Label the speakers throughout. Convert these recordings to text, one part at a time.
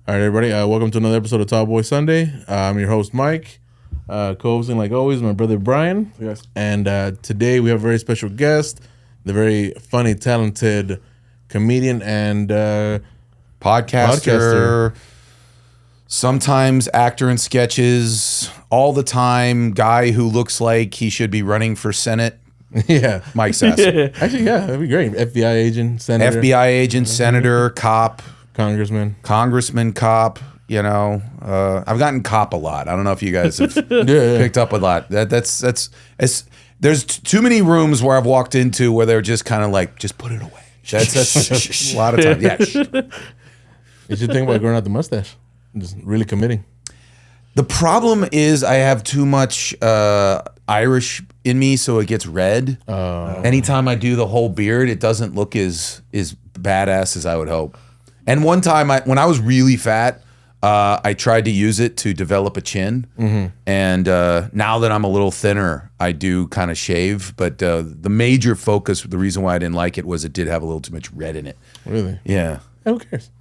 Speaker 1: All right, everybody. Welcome to another episode of Tall Boy Sunday. I'm your host, Mike. Co-hosting, like always, my brother Brian.
Speaker 2: Yes.
Speaker 1: And today we have a very special guest, the very funny, talented comedian and
Speaker 2: Podcaster, sometimes actor in sketches, all the time, guy who looks like he should be running for Senate.
Speaker 1: Yeah.
Speaker 2: Mike Sasson.
Speaker 1: Actually, yeah, that'd be great. FBI agent, senator.
Speaker 2: FBI agent, senator, cop.
Speaker 1: Congressman,
Speaker 2: cop, you know. I've gotten cop a lot. I don't know if you guys have picked up a lot. That's there's too many rooms where I've walked into where they're just kind of like, just put it away. That's a lot of time. Yeah.
Speaker 1: You should think about growing out the mustache. Just really committing.
Speaker 2: The problem is I have too much Irish in me, so it gets red. Anytime I do the whole beard, it doesn't look as badass as I would hope. And one time, when I was really fat, I tried to use it to develop a chin. Mm-hmm. And now that I'm a little thinner, I do kind of shave. But the major focus, the reason why I didn't like it was it did have a little too much red in it.
Speaker 1: Really?
Speaker 2: Yeah.
Speaker 1: Who cares?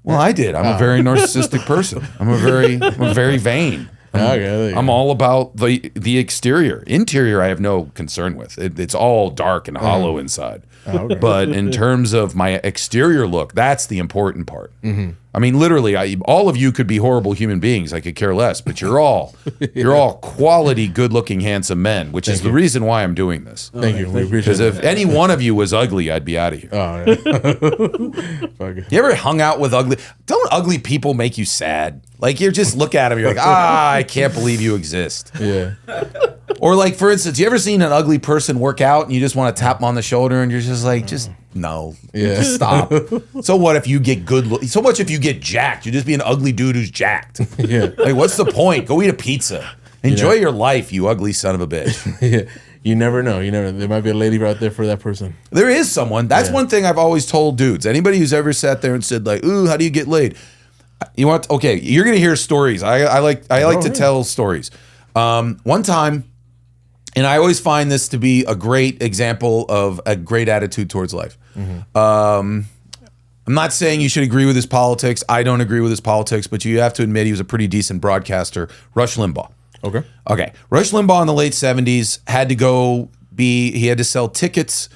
Speaker 2: Well, I did. I'm a very narcissistic person. I'm very vain. I'm all about the exterior. Interior, I have no concern with. It's all dark and hollow inside. But in terms of my exterior look, that's the important part. Mm-hmm. I mean, literally, all of you could be horrible human beings. I could care less. But you're all quality, good-looking, handsome men, which is the reason why I'm doing this.
Speaker 1: Thank you. We appreciate it.
Speaker 2: Because if any one of you was ugly, I'd be out of here.
Speaker 1: Oh, yeah.
Speaker 2: You ever hung out with ugly? Don't ugly people make you sad? Like, you just look at them, you're like, I can't believe you exist.
Speaker 1: Yeah.
Speaker 2: Or like, for instance, you ever seen an ugly person work out and you just want to tap them on the shoulder and you're just like, no, just stop. So what if you get so much if you get jacked, you just be an ugly dude who's jacked.
Speaker 1: Yeah.
Speaker 2: Like, what's the point? Go eat a pizza. Enjoy your life, you ugly son of a bitch.
Speaker 1: Yeah. You never know. There might be a lady out there for that person.
Speaker 2: There is someone. That's one thing I've always told dudes. Anybody who's ever sat there and said like, ooh, how do you get laid? Okay, you're gonna hear stories. I like to tell stories. One time, and I always find this to be a great example of a great attitude towards life. Mm-hmm. I'm not saying you should agree with his politics. I don't agree with his politics, but you have to admit he was a pretty decent broadcaster. Rush Limbaugh. Okay. Rush Limbaugh in the late 70s had to sell tickets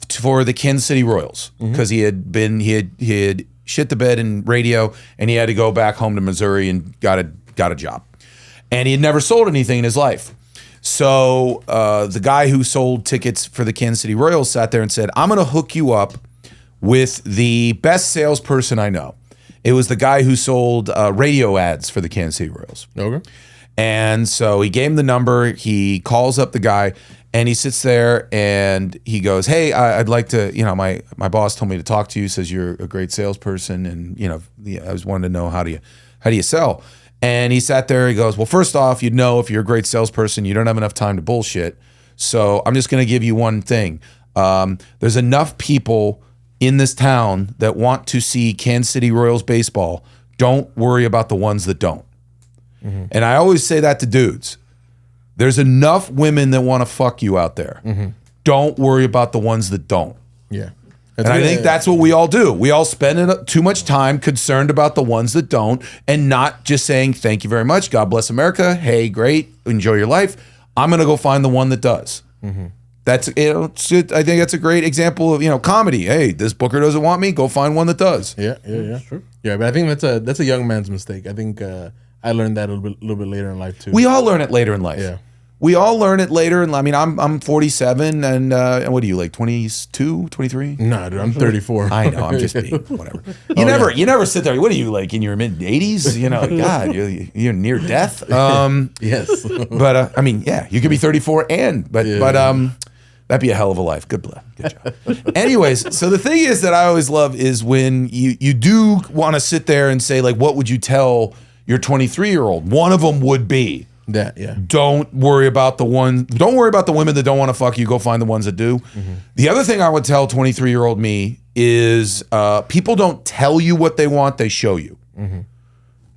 Speaker 2: for the Kansas City Royals because he had shit the bed in radio, and he had to go back home to Missouri and got a job. And he had never sold anything in his life. So the guy who sold tickets for the Kansas City Royals sat there and said, I'm going to hook you up with the best salesperson I know. It was the guy who sold radio ads for the Kansas City Royals.
Speaker 1: Okay.
Speaker 2: And so he gave him the number. He calls up the guy, and he sits there and he goes, hey, I'd like to, my boss told me to talk to you, says you're a great salesperson, and, I was wanting to know how do you sell? And he sat there, he goes, well, first off, if you're a great salesperson, you don't have enough time to bullshit. So I'm just going to give you one thing. There's enough people in this town that want to see Kansas City Royals baseball. Don't worry about the ones that don't. Mm-hmm. And I always say that to dudes. There's enough women that want to fuck you out there. Mm-hmm. Don't worry about the ones that don't.
Speaker 1: Yeah.
Speaker 2: And I think that's what we all do. We all spend too much time concerned about the ones that don't, and not just saying, thank you very much, God bless America, hey, great, enjoy your life. I'm going to go find the one that does. Mm-hmm. That's, I think that's a great example of, comedy. Hey, this booker doesn't want me, go find one that does.
Speaker 1: Yeah. True. Yeah, but I think that's a young man's mistake. I think I learned that a little bit later in life too.
Speaker 2: We all learn it later in life.
Speaker 1: Yeah.
Speaker 2: We all learn it later in life. I mean, I'm 47, and what are you, like 22, 23?
Speaker 1: No, dude, I'm 34.
Speaker 2: I know, I'm just being whatever. You never sit there. What are you, like in your mid 80s? God, you're near death.
Speaker 1: Yes.
Speaker 2: But I mean, yeah, you could be 34 but that'd be a hell of a life. Good job. Anyways, so the thing is that I always love is when you do want to sit there and say, like, what would you tell your 23-year-old? One of them would be, don't worry about the women that don't want to fuck you. Go find the ones that do. Mm-hmm. The other thing I would tell 23-year-old me is people don't tell you what they want, they show you. Mm-hmm.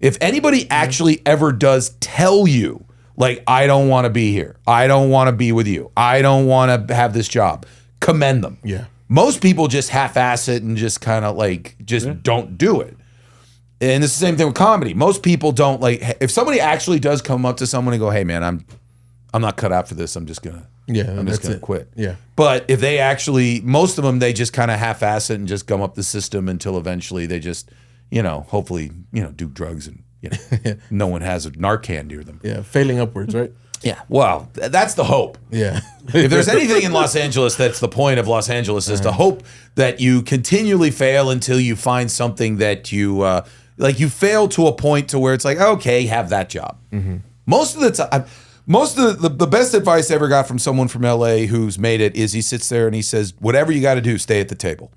Speaker 2: If anybody actually ever does tell you, like, I don't want to be here, I don't want to be with you, I don't want to have this job, commend them.
Speaker 1: Yeah.
Speaker 2: Most people just half-ass it and just kind of like, don't do it. And it's the same thing with comedy. Most people don't like, if somebody actually does come up to someone and go, hey man, I'm not cut out for this. I'm just gonna quit.
Speaker 1: Yeah.
Speaker 2: But if they actually, most of them, they just kind of half-ass it and just gum up the system until eventually they just, hopefully, do drugs and no one has a Narcan near them.
Speaker 1: Yeah, failing upwards, right?
Speaker 2: Yeah. Well, that's the hope.
Speaker 1: Yeah.
Speaker 2: If there's anything in Los Angeles, that's the point of Los Angeles, is to hope that you continually fail until you find something that you you fail to a point to where it's like, okay, have that job. Most of the time, the best advice I ever got from someone from LA who's made it is he sits there and he says, whatever you got to do, stay at the table.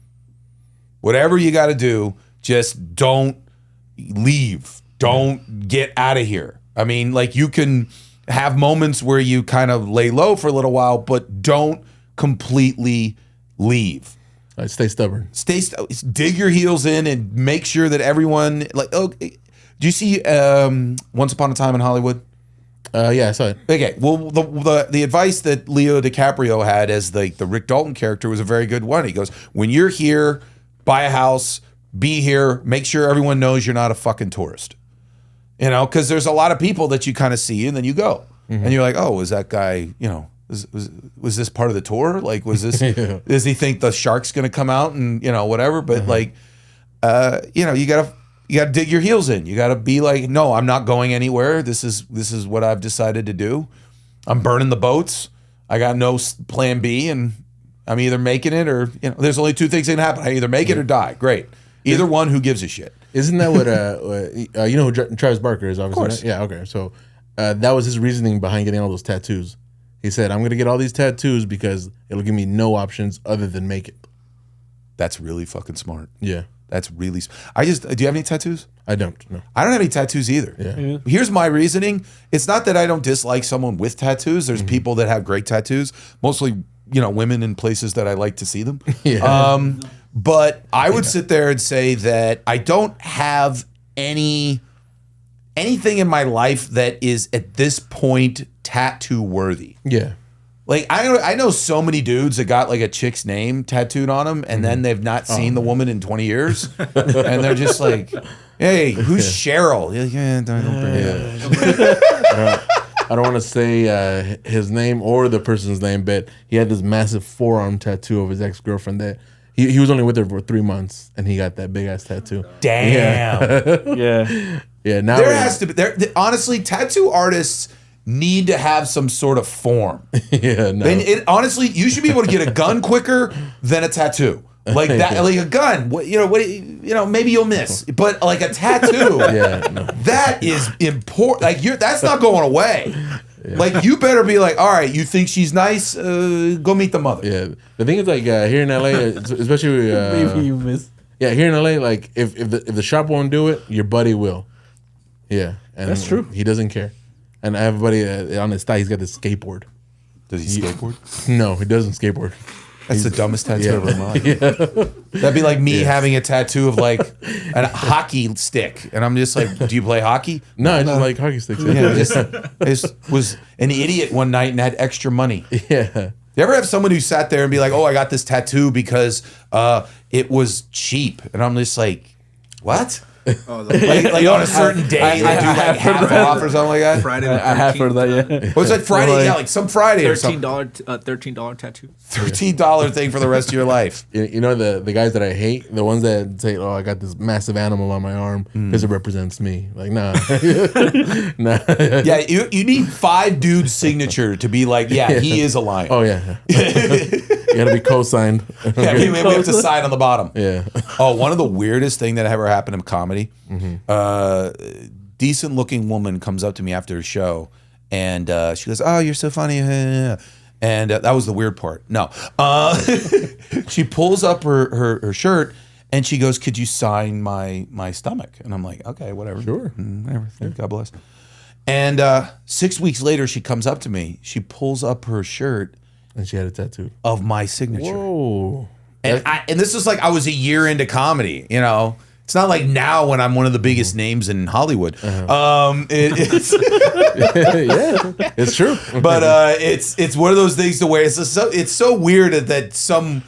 Speaker 2: Whatever you got to do, just don't leave. Don't get out of here. I mean, like, you can have moments where you kind of lay low for a little while, but don't completely leave.
Speaker 1: Stay stubborn.
Speaker 2: Dig your heels in and make sure that everyone, do you see Once Upon a Time in Hollywood?
Speaker 1: Yeah, I saw it.
Speaker 2: Okay, well, the advice that Leo DiCaprio had as the Rick Dalton character was a very good one. He goes, when you're here, buy a house, be here, make sure everyone knows you're not a fucking tourist. Because there's a lot of people that you kind of see and then you go. And you're like, oh, was that guy, was this part of the tour? Like, was this, does he think the shark's going to come out and, whatever? But you got to dig your heels in. You got to be like, no, I'm not going anywhere. This is what I've decided to do. I'm burning the boats. I got no plan B, and I'm either making it or, there's only two things that can happen. I either make it or die. Great. Either one, who gives a shit?
Speaker 1: Isn't that what, you know who Travis Barker is, obviously?
Speaker 2: Of course.
Speaker 1: Right? Yeah, okay. So that was his reasoning behind getting all those tattoos. He said, I'm going to get all these tattoos because it'll give me no options other than make it.
Speaker 2: That's really fucking smart.
Speaker 1: Yeah.
Speaker 2: That's really, do you have any tattoos?
Speaker 1: I don't, no.
Speaker 2: I don't have any tattoos either.
Speaker 1: Yeah.
Speaker 2: Here's my reasoning. It's not that I don't dislike someone with tattoos. There's people that have great tattoos, mostly, women in places that I like to see them.
Speaker 1: Yeah.
Speaker 2: But I would sit there and say that I don't have anything in my life that is at this point tattoo worthy.
Speaker 1: Yeah.
Speaker 2: Like, I know so many dudes that got like a chick's name tattooed on them, and then they've not seen the woman in 20 years, and they're just like, "Hey, who's Cheryl?" You're like, yeah, don't bring it up.
Speaker 1: I don't want to say his name or the person's name, but he had this massive forearm tattoo of his ex-girlfriend that he was only with her for 3 months, and he got that big ass tattoo.
Speaker 2: Damn.
Speaker 3: Yeah.
Speaker 1: Yeah. Now
Speaker 2: There has to be. Honestly, tattoo artists need to have some sort of form.
Speaker 1: Yeah, no.
Speaker 2: And honestly, you should be able to get a gun quicker than a tattoo. Like that, like a gun. Maybe you'll miss, but like a tattoo, that is important. Like that's not going away. Yeah. Like, you better be like, all right, you think she's nice? Go meet the mother.
Speaker 1: Yeah. The thing is, like, here in LA, especially
Speaker 3: Maybe you miss.
Speaker 1: Yeah, here in LA, like if the shop won't do it, your buddy will. Yeah, and
Speaker 3: that's true.
Speaker 1: He doesn't care. And I have a buddy on his thigh. He's got this skateboard.
Speaker 2: Does he skateboard?
Speaker 1: No, he doesn't skateboard.
Speaker 2: That's the dumbest tattoo ever in my life. Yeah. That'd be like me having a tattoo of like a hockey stick, and I'm just like, "Do you play hockey?"
Speaker 1: No, I just like hockey sticks.
Speaker 2: Yeah, I just was an idiot one night and had extra money.
Speaker 1: Yeah.
Speaker 2: You ever have someone who sat there and be like, "Oh, I got this tattoo because it was cheap," and I'm just like, "What?" like on a certain day, they do like half off or something like that.
Speaker 3: Friday, I have heard that. Yeah,
Speaker 2: what's that Friday? Yeah, like some Friday or something.
Speaker 3: $13 tattoo.
Speaker 2: $13 thing for the rest of your life.
Speaker 1: You know the guys that I hate, the ones that say, "Oh, I got this massive animal on my arm because it represents me." Like, nah, nah.
Speaker 2: Yeah, you need 5 dudes' signature to be like, yeah, he is a lion.
Speaker 1: Oh yeah, you gotta be co-signed.
Speaker 2: Yeah, we have to sign on the bottom.
Speaker 1: Yeah.
Speaker 2: Oh, one of the weirdest thing that ever happened in comedy. Decent looking woman comes up to me after a show, and she goes, "Oh, you're so funny," and that was the weird part. No, she pulls up her shirt and she goes, "Could you sign my stomach?" And I'm like, "Okay, whatever,
Speaker 1: sure,
Speaker 2: whatever. God bless." And 6 weeks later, she comes up to me. She pulls up her shirt,
Speaker 1: and she had a tattoo
Speaker 2: of my signature.
Speaker 1: Whoa!
Speaker 2: And this is like I was a year into comedy, you know. It's not like now when I'm one of the biggest names in Hollywood. It's
Speaker 1: yeah, it's true.
Speaker 2: But it's one of those things to where it's so weird that some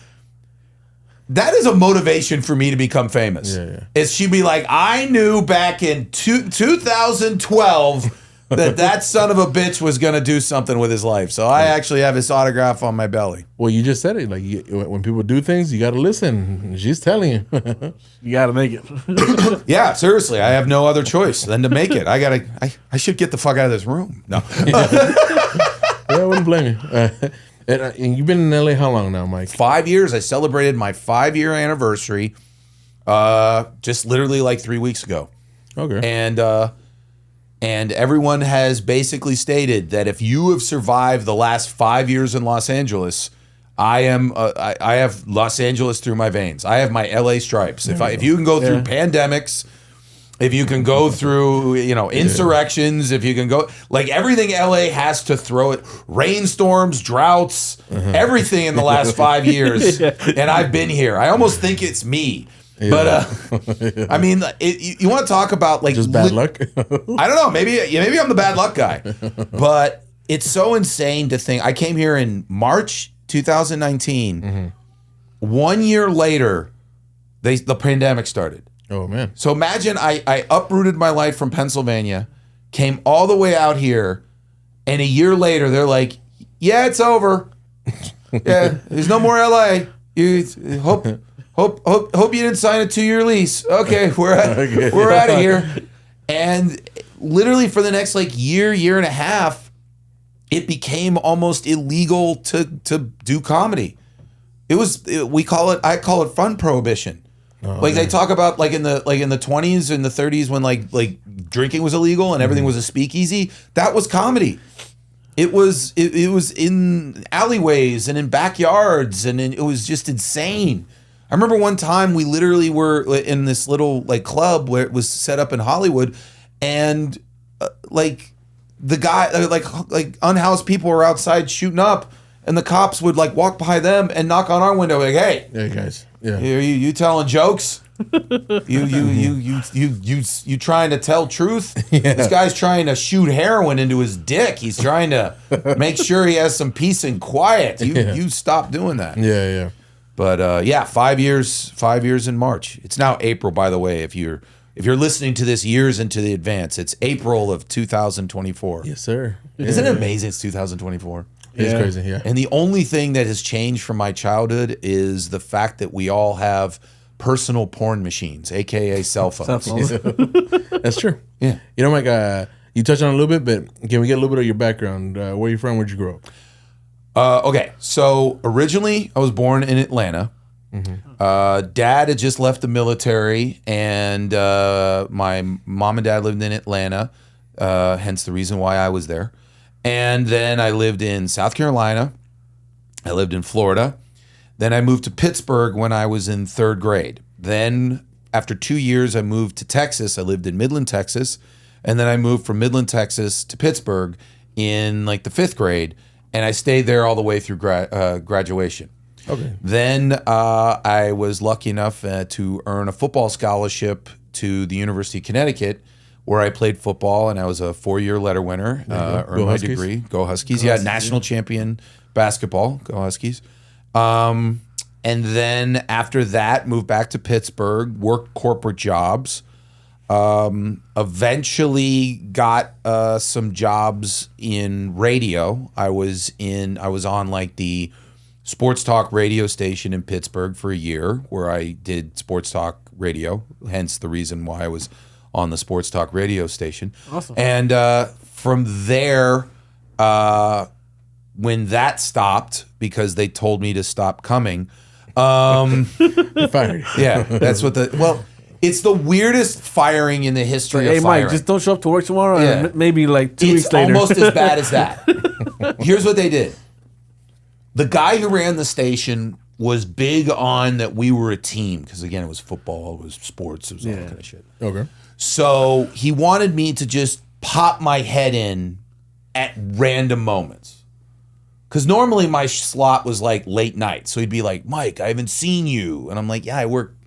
Speaker 2: that is a motivation for me to become famous.
Speaker 1: Yeah.
Speaker 2: Is she'd be like, I knew back in 2012 that son of a bitch was going to do something with his life. So I actually have his autograph on my belly.
Speaker 1: Well, you just said it. Like when people do things, you got to listen. She's telling you.
Speaker 3: You got to make it.
Speaker 2: Yeah, seriously, I have no other choice than to make it. I should get the fuck out of this room. No.
Speaker 1: Yeah, I wouldn't blame you. And you've been in LA how long now, Mike?
Speaker 2: 5 years. I celebrated my 5-year anniversary just literally like 3 weeks ago.
Speaker 1: Okay.
Speaker 2: And everyone has basically stated that if you have survived the last 5 years in Los Angeles, I have Los Angeles through my veins. I have my LA stripes. If you can go through pandemics, if you can go through, insurrections, if you can go, like everything LA has to throw it, rainstorms, droughts, everything in the last 5 years. And I've been here. I almost think it's me. Yeah. But I mean, you want to talk about like
Speaker 1: just bad luck?
Speaker 2: I don't know. Maybe I'm the bad luck guy. But it's so insane to think. I came here in March 2019. 1 year later, the pandemic started.
Speaker 1: Oh man!
Speaker 2: So imagine I uprooted my life from Pennsylvania, came all the way out here, and a year later they're like, "Yeah, it's over. Yeah, there's no more LA. You hope you didn't sign a 2-year lease. Okay, we're out of here." And literally for the next like year and a half, it became almost illegal to do comedy. I call it fun prohibition. They talk about like in the 20s and the 30s when like drinking was illegal and everything was a speakeasy. That was comedy. It was in alleyways and in backyards and it was just insane. I remember one time we literally were in this little like club where it was set up in Hollywood, and the guy like unhoused people were outside shooting up, and the cops would like walk by them and knock on our window like, "Hey,
Speaker 1: guys, yeah,
Speaker 2: you telling jokes? you trying to tell truth? Yeah. This guy's trying to shoot heroin into his dick. He's trying to make sure he has some peace and quiet. You stop doing that."
Speaker 1: Yeah.
Speaker 2: But 5 years in March. It's now April, by the way. If you're listening to this years into the advance, it's April of 2024.
Speaker 1: Yes, sir. Yeah.
Speaker 2: Isn't it amazing? It's 2024.
Speaker 1: It's crazy, yeah.
Speaker 2: And the only thing that has changed from my childhood is the fact that we all have personal porn machines, aka cell phones.
Speaker 1: That's true.
Speaker 2: Yeah.
Speaker 1: You know, Mike, you touched on it a little bit, but can we get a little bit of your background? Where are you from? Where'd you grow up?
Speaker 2: Okay, so originally I was born in Atlanta. Dad had just left the military, and my mom and dad lived in Atlanta, hence the reason why I was there. And then I lived in South Carolina. I lived in Florida. Then I moved to Pittsburgh when I was in 3rd grade. Then after 2 years, I moved to Texas. I lived in Midland, Texas. And then I moved from Midland, Texas to Pittsburgh in like the 5th grade. And I stayed there all the way through graduation.
Speaker 1: Okay.
Speaker 2: Then I was lucky enough to earn a football scholarship to the University of Connecticut, where I played football, and I was a 4-year letter winner. Earned my degree. Go Huskies. Yeah, national champion basketball. Go Huskies. And then after that, moved back to Pittsburgh, worked corporate jobs. Eventually got some jobs in radio. I was on like the sports talk radio station in Pittsburgh for a year, where I did sports talk radio, hence the reason why I was on the sports talk radio station.
Speaker 3: Awesome.
Speaker 2: And from there, when that stopped, because they told me to stop coming,
Speaker 1: You're fired.
Speaker 2: yeah, that's what it's the weirdest firing in the history of
Speaker 3: Hey,
Speaker 2: firing.
Speaker 3: Mike, just don't show up to work tomorrow.
Speaker 2: Yeah.
Speaker 3: And maybe like 2 weeks
Speaker 2: It's
Speaker 3: later.
Speaker 2: almost as bad as that. Here's what they did. The guy who ran the station was big on that we were a team, because again, it was football, it was sports, it was all that kind of shit.
Speaker 1: Okay.
Speaker 2: So he wanted me to just pop my head in at random moments. Because normally my slot was like late night. So he'd be like, "Mike, I haven't seen you." And I'm like, "Yeah, I work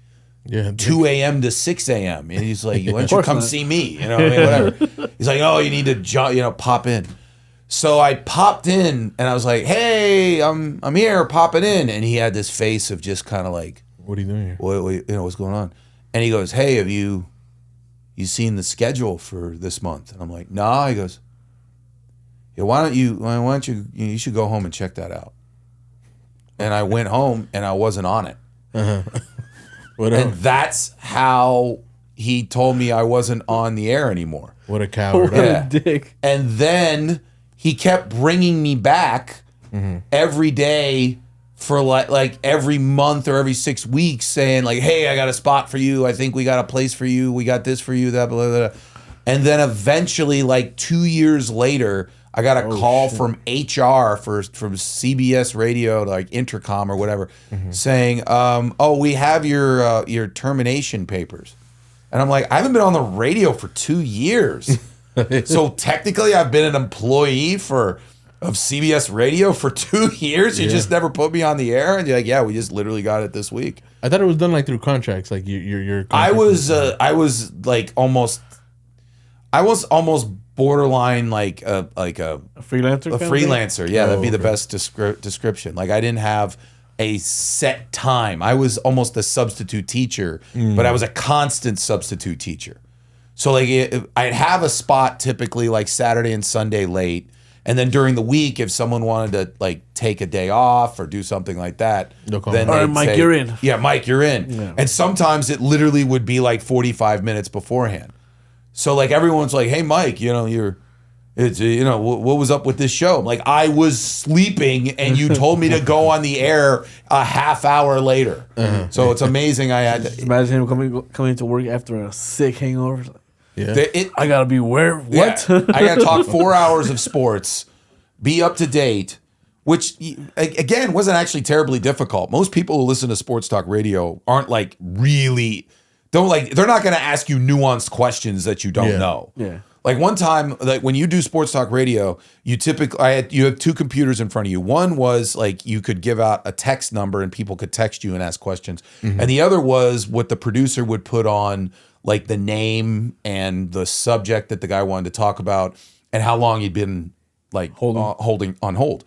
Speaker 2: 2 a.m. to 6 a.m. And he's like, "Why don't you come see me?" You know what I mean? Whatever. He's like, "Oh, you need to pop in." So I popped in and I was like, "Hey, I'm here, popping in." And he had this face of just kind of like,
Speaker 1: What are you doing here?
Speaker 2: What's going on? And he goes, hey, have you seen the schedule for this month? And I'm like, nah. He goes, yeah, why don't you should go home and check that out. And I went home and I wasn't on it. And that's how he told me I wasn't on the air anymore.
Speaker 1: What a coward.
Speaker 3: What a dick.
Speaker 2: And then he kept bringing me back every day for like every month or every 6 weeks, saying like, hey, I got a spot for you. I think we got a place for you. We got this for you, that, blah, blah, blah. And then eventually, like 2 years later, I got a call from HR from CBS Radio, like Intercom or whatever, saying, we have your termination papers. And I'm like, I haven't been on the radio for 2 years. So technically I've been an employee of CBS Radio for 2 years. You just never put me on the air. And you're like, yeah, we just literally got it this week.
Speaker 1: I thought it was done like through contracts. Like your
Speaker 2: I was almost borderline like a
Speaker 3: freelancer.
Speaker 2: A freelancer. Yeah, that'd be the best description. Like I didn't have a set time. I was almost a substitute teacher, but I was a constant substitute teacher. So like I'd have a spot typically like Saturday and Sunday late, and then during the week, if someone wanted to like take a day off or do something like that, then
Speaker 3: all right, Mike,
Speaker 2: say,
Speaker 3: you're in.
Speaker 2: Yeah, Mike, you're in. Yeah. And sometimes it literally would be like 45 minutes beforehand. So like everyone's like, hey, Mike, what was up with this show? I'm like, I was sleeping and you told me to go on the air a half hour later. So it's amazing I had to.
Speaker 3: Imagine him coming to work after a sick hangover.
Speaker 1: Yeah.
Speaker 3: I got to be where? What?
Speaker 2: Yeah, I got to talk 4 hours of sports, be up to date, which, again, wasn't actually terribly difficult. Most people who listen to sports talk radio aren't like really, they're not going to ask you nuanced questions that you don't know.
Speaker 3: Yeah.
Speaker 2: Like one time, like when you do sports talk radio, you have two computers in front of you. One was like you could give out a text number and people could text you and ask questions. And the other was what the producer would put on like the name and the subject that the guy wanted to talk about and how long he'd been like holding on hold.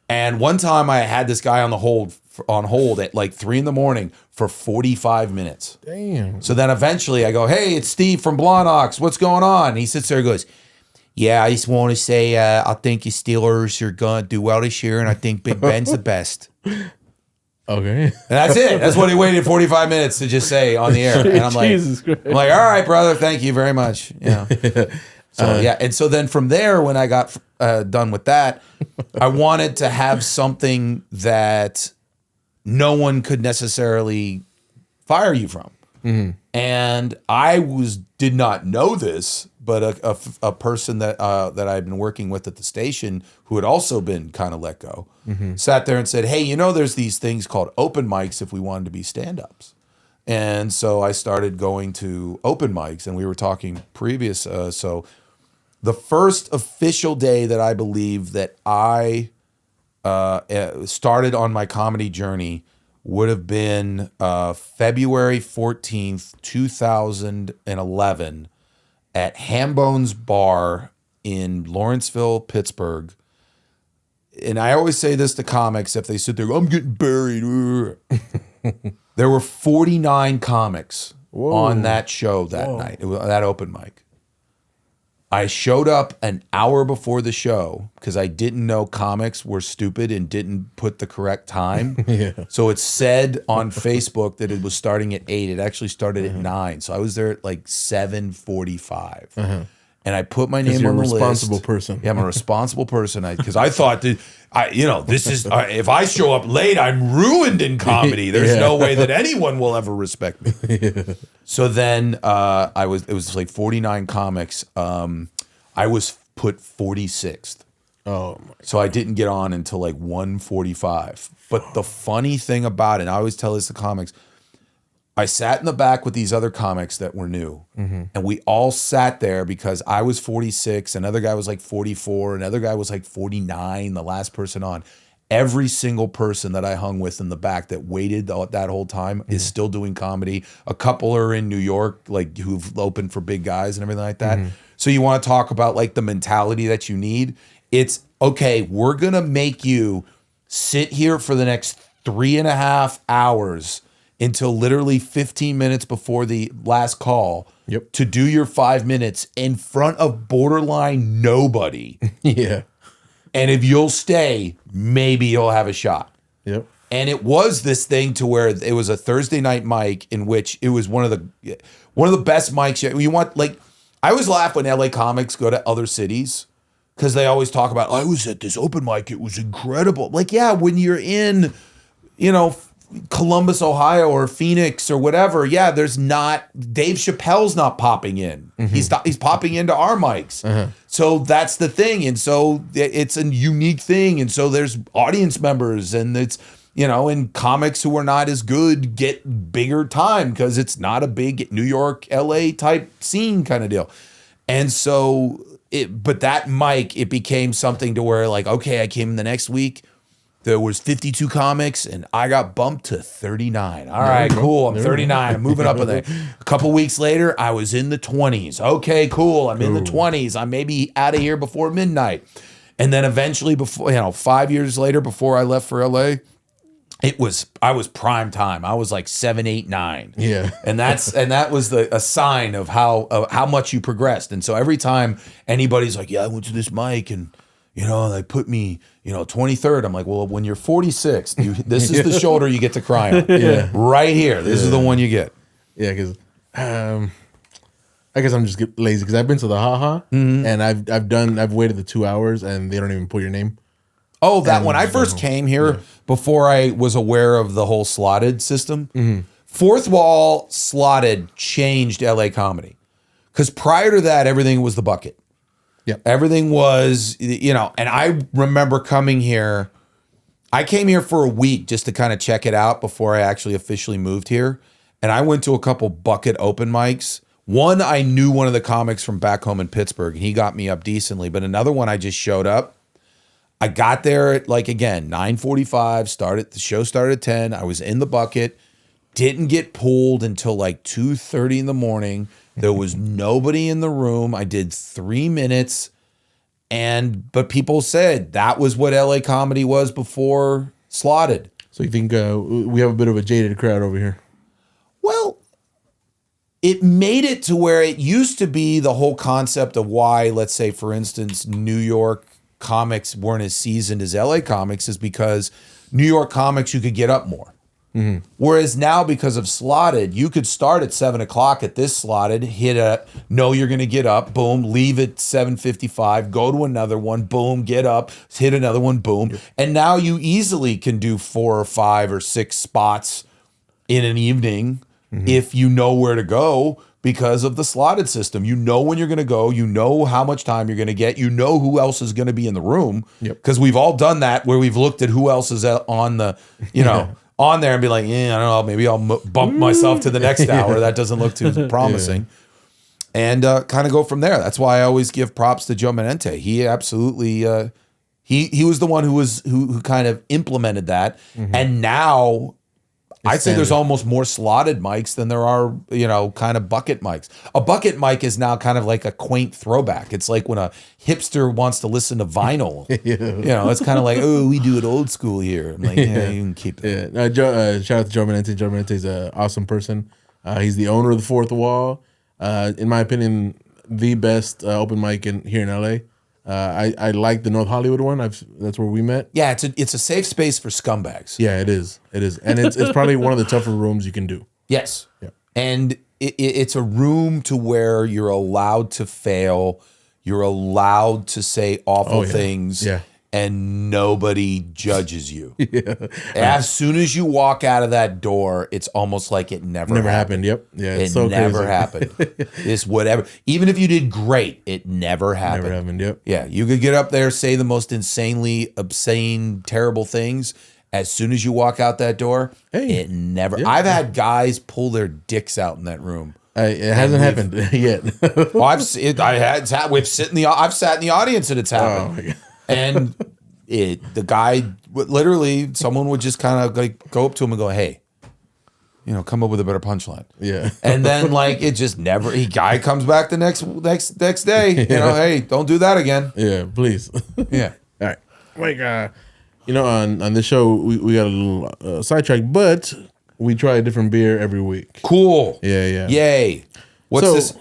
Speaker 2: And one time I had this guy on hold at like 3 a.m. for 45 minutes.
Speaker 1: Damn.
Speaker 2: So then eventually I go, hey, it's Steve from Blondox. What's going on? And he sits there and goes, yeah, I just want to say I think your Steelers are going to do well this year, and I think Big Ben's the best.
Speaker 1: Okay.
Speaker 2: And that's it. That's what he waited 45 minutes to just say on the air. And I'm like, all right, brother, thank you very much. Yeah. So yeah, and so then from there, when I got done with that, I wanted to have something that no one could necessarily fire you from. And I did not know this, but a person that I'd been working with at the station who had also been kind of let go sat there and said, hey, there's these things called open mics if we wanted to be stand-ups. And so I started going to open mics, and we were talking previous. So the first official day that I believe that I started on my comedy journey would have been February 14th, 2011 at Hambone's Bar in Lawrenceville, Pittsburgh. And I always say this to comics if they sit there, I'm getting buried. There were 49 comics on that show that night, that open mic. I showed up an hour before the show because I didn't know comics were stupid and didn't put the correct time. So it said on Facebook that it was starting at 8. It actually started at 9. So I was there at like 7:45. And I put my name on the list.
Speaker 1: You're a responsible person.
Speaker 2: Yeah, I'm a responsible person. Because I thought that, this is, if I show up late, I'm ruined in comedy. There's no way that anyone will ever respect me. So then it was like 49 comics. I was put 46th.
Speaker 1: Oh,
Speaker 2: so I didn't get on until like 1:45. But the funny thing about it, and I always tell this to comics, I sat in the back with these other comics that were new, and we all sat there because I was 46, another guy was like 44, another guy was like 49, the last person on. Every single person that I hung with in the back that waited that whole time is still doing comedy. A couple are in New York, like who've opened for big guys and everything like that. So you want to talk about like the mentality that you need? It's, okay, we're going to make you sit here for the next 3.5 hours until literally 15 minutes before the last call to do your 5 minutes in front of borderline nobody.
Speaker 1: Yeah.
Speaker 2: And if you'll stay, maybe you'll have a shot.
Speaker 1: Yep.
Speaker 2: And it was this thing to where it was a Thursday night mic in which it was one of the best mics. You want, like, I always laugh when LA comics go to other cities because they always talk about, I was at this open mic, it was incredible. Like, yeah, when you're in, Columbus, Ohio, or Phoenix or whatever, yeah, there's not, Dave Chappelle's not popping in. He's popping into our mics. So that's the thing. And so it's a unique thing. And so there's audience members, and it's, and comics who are not as good get bigger time because it's not a big New York, LA type scene kind of deal. And so, but that mic, it became something to where, like, okay, I came in the next week, there was 52 comics, and I got bumped to 39. All right, cool. I'm 39. I'm moving up in there. A couple weeks later, I was in the 20s. Okay, cool. I'm in the 20s. I may be out of here before midnight. And then eventually, before 5 years later, before I left for LA, I was prime time. I was like 7, 8, 9.
Speaker 1: Yeah.
Speaker 2: And that was a sign of how much you progressed. And so every time anybody's like, yeah, I went to this mic and they put me, 23rd. I'm like, well, when you're 46, this is the shoulder you get to cry on.
Speaker 1: Yeah.
Speaker 2: Right here. This is the one you get.
Speaker 1: Yeah, because I guess I'm just lazy because I've been to the haha and I've waited the 2 hours and they don't even put your name.
Speaker 2: Oh, that when I first came here, before I was aware of the whole slotted system, Fourth Wall slotted changed LA comedy. Because prior to that, everything was the bucket. Yeah, everything was, and I remember coming here. I came here for a week just to kind of check it out before I actually officially moved here. And I went to a couple bucket open mics. One, I knew one of the comics from back home in Pittsburgh, and he got me up decently. But another one, I just showed up. I got there at, like, again, 9:45, the show started at 10. I was in the bucket, didn't get pulled until like 2:30 in the morning. There was nobody in the room. I did 3 minutes, but people said that was what LA comedy was before slotted.
Speaker 1: So you think we have a bit of a jaded crowd over here?
Speaker 2: Well, it made it to where it used to be the whole concept of why, let's say, for instance, New York comics weren't as seasoned as LA comics is because New York comics, you could get up more. Whereas now, because of slotted, you could start at 7 o'clock at this slotted, know you're going to get up, boom, leave at 7:55, go to another one, boom, get up, hit another one, boom. And now you easily can do 4 or 5 or 6 spots in an evening if you know where to go because of the slotted system. You know when you're going to go, you know how much time you're going to get, you know who else is going to be in the room. Because we've all done that where we've looked at who else is on the, on there and be like, I don't know, maybe I'll bump myself to the next hour. That doesn't look too promising. And kind of go from there. That's why I always give props to Joe Menente. He absolutely, he was the one who kind of implemented that. And now I'd say there's almost more slotted mics than there are, kind of bucket mics. A bucket mic is now kind of like a quaint throwback. It's like when a hipster wants to listen to vinyl. It's kind of like, oh, we do it old school here. I'm like, yeah, you can keep it.
Speaker 1: Yeah. Shout out to Joe Menente. Joe Menente is an awesome person. He's the owner of the Fourth Wall. In my opinion, the best open mic here in LA. I like the North Hollywood one. That's where we met.
Speaker 2: Yeah, it's a safe space for scumbags.
Speaker 1: Yeah, it is, and it's probably one of the tougher rooms you can do.
Speaker 2: Yes, and it's a room to where you're allowed to fail, you're allowed to say awful things, and nobody judges you. As soon as you walk out of that door, it's almost like it never happened.
Speaker 1: Yep. Yeah.
Speaker 2: It so never happened. It's whatever. Even if you did great, it never happened.
Speaker 1: Never happened. Yep.
Speaker 2: Yeah. You could get up there, say the most insanely obscene, terrible things. As soon as you walk out that door, it never. Yeah. I've had guys pull their dicks out in that room.
Speaker 1: It hasn't happened yet.
Speaker 2: Well, I've sat in the audience and it's happened. Oh my God. And the guy literally, someone would just kind of like go up to him and go, "Hey, come up with a better punchline."
Speaker 1: Yeah.
Speaker 2: And then it just never. Guy comes back the next day. Hey, don't do that again.
Speaker 1: Yeah, please.
Speaker 2: Yeah.
Speaker 1: All right. On this show we got a little sidetracked, but we try a different beer every week.
Speaker 2: Cool.
Speaker 1: Yeah.
Speaker 2: Yay. What's
Speaker 1: So-
Speaker 2: this?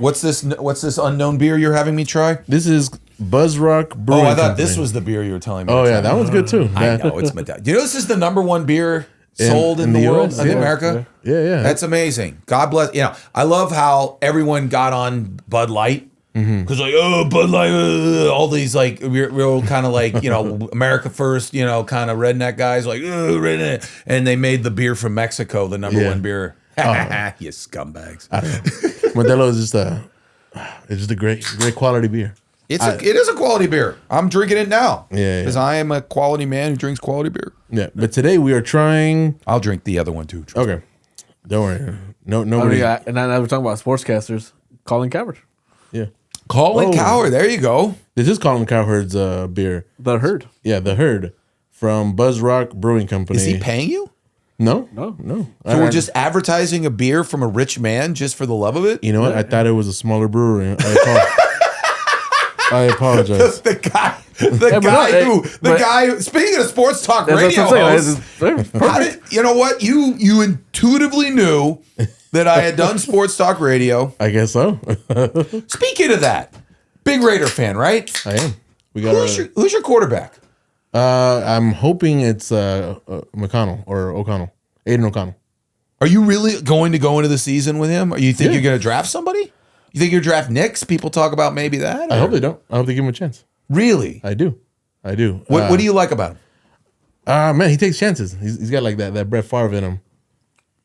Speaker 2: What's this unknown beer you're having me try?
Speaker 1: This is Buzz Rock
Speaker 2: Oh,
Speaker 1: Brewing
Speaker 2: I thought
Speaker 1: Company.
Speaker 2: this was the beer you were telling me.
Speaker 1: Oh
Speaker 2: to
Speaker 1: yeah,
Speaker 2: try.
Speaker 1: that one's good too.
Speaker 2: I know it's Medallion. You know this is the #1 beer sold in the world
Speaker 1: US?
Speaker 2: in
Speaker 1: Yeah.
Speaker 2: America.
Speaker 1: Yeah.
Speaker 2: That's amazing. God bless. You know, I love how everyone got on Bud Light because like, oh, Bud Light, all these like real kind of like, you know, America first, you know, kind of redneck guys like, oh, redneck, and they made the beer from Mexico the #1 beer. You scumbags.
Speaker 1: Modelo is just it's just a great quality beer.
Speaker 2: It is a quality beer. I'm drinking it now.
Speaker 1: Yeah.
Speaker 2: Because I am a quality man who drinks quality beer.
Speaker 1: Yeah, but today we are trying.
Speaker 2: I'll drink the other one too.
Speaker 1: Okay, don't worry.
Speaker 3: Oh,
Speaker 1: Nobody.
Speaker 3: yeah, and now we're talking about sportscasters. Colin Coward.
Speaker 1: Yeah,
Speaker 2: Colin
Speaker 1: Oh.
Speaker 2: Coward. There you go.
Speaker 1: this is Colin Cowherd's beer.
Speaker 3: The Herd.
Speaker 1: Yeah, the Herd from Buzz Rock Brewing Company.
Speaker 2: Is he paying you?
Speaker 1: No.
Speaker 3: No.
Speaker 2: So we're just advertising a beer from a rich man just for the love of it?
Speaker 1: You know what? I thought it was a smaller brewery. I apologize.
Speaker 2: The guy speaking of sports talk
Speaker 3: That's
Speaker 2: radio
Speaker 3: what I'm saying.
Speaker 2: hosts, how did, you know what? You intuitively knew that I had done sports talk radio.
Speaker 1: I guess so.
Speaker 2: Speaking of that, big Raider fan, right?
Speaker 1: I am. We got.
Speaker 2: Who's your quarterback?
Speaker 1: I'm hoping it's McConnell or O'Connell, Aiden O'Connell.
Speaker 2: Are you really going to go into the season with him? Or you think
Speaker 1: Yeah.
Speaker 2: you're going to draft somebody? You think you're draft Knicks? People talk about maybe that.
Speaker 1: I
Speaker 2: or-
Speaker 1: hope they don't. I hope they give him a chance.
Speaker 2: Really?
Speaker 1: I do.
Speaker 2: What do you like about him?
Speaker 1: Man, he takes chances. He's got like that Brett Favre in him.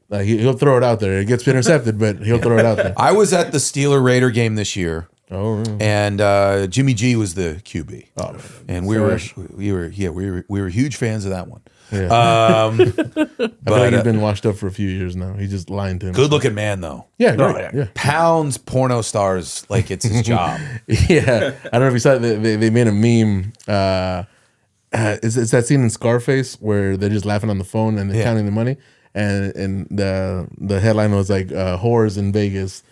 Speaker 1: Like he'll throw it out there. It gets intercepted, but he'll throw it out there.
Speaker 2: I was at the Steeler Raider game this year,
Speaker 1: Oh, really?
Speaker 2: and Jimmy G was the QB,
Speaker 1: Oh,
Speaker 2: and we were huge fans of that one.
Speaker 1: yeah.
Speaker 2: Uh,
Speaker 1: I feel like he's
Speaker 2: but
Speaker 1: been washed up for a few years now. He's just lying to him.
Speaker 2: good looking man though.
Speaker 1: Yeah,
Speaker 3: No,
Speaker 1: great.
Speaker 3: yeah.
Speaker 2: Pounds porno stars like it's his job.
Speaker 1: Yeah. I don't know if you saw it. They made a meme. It's that scene in Scarface where they're just laughing on the phone and they're
Speaker 2: Yeah.
Speaker 1: counting the money. And the headline was like whores in Vegas,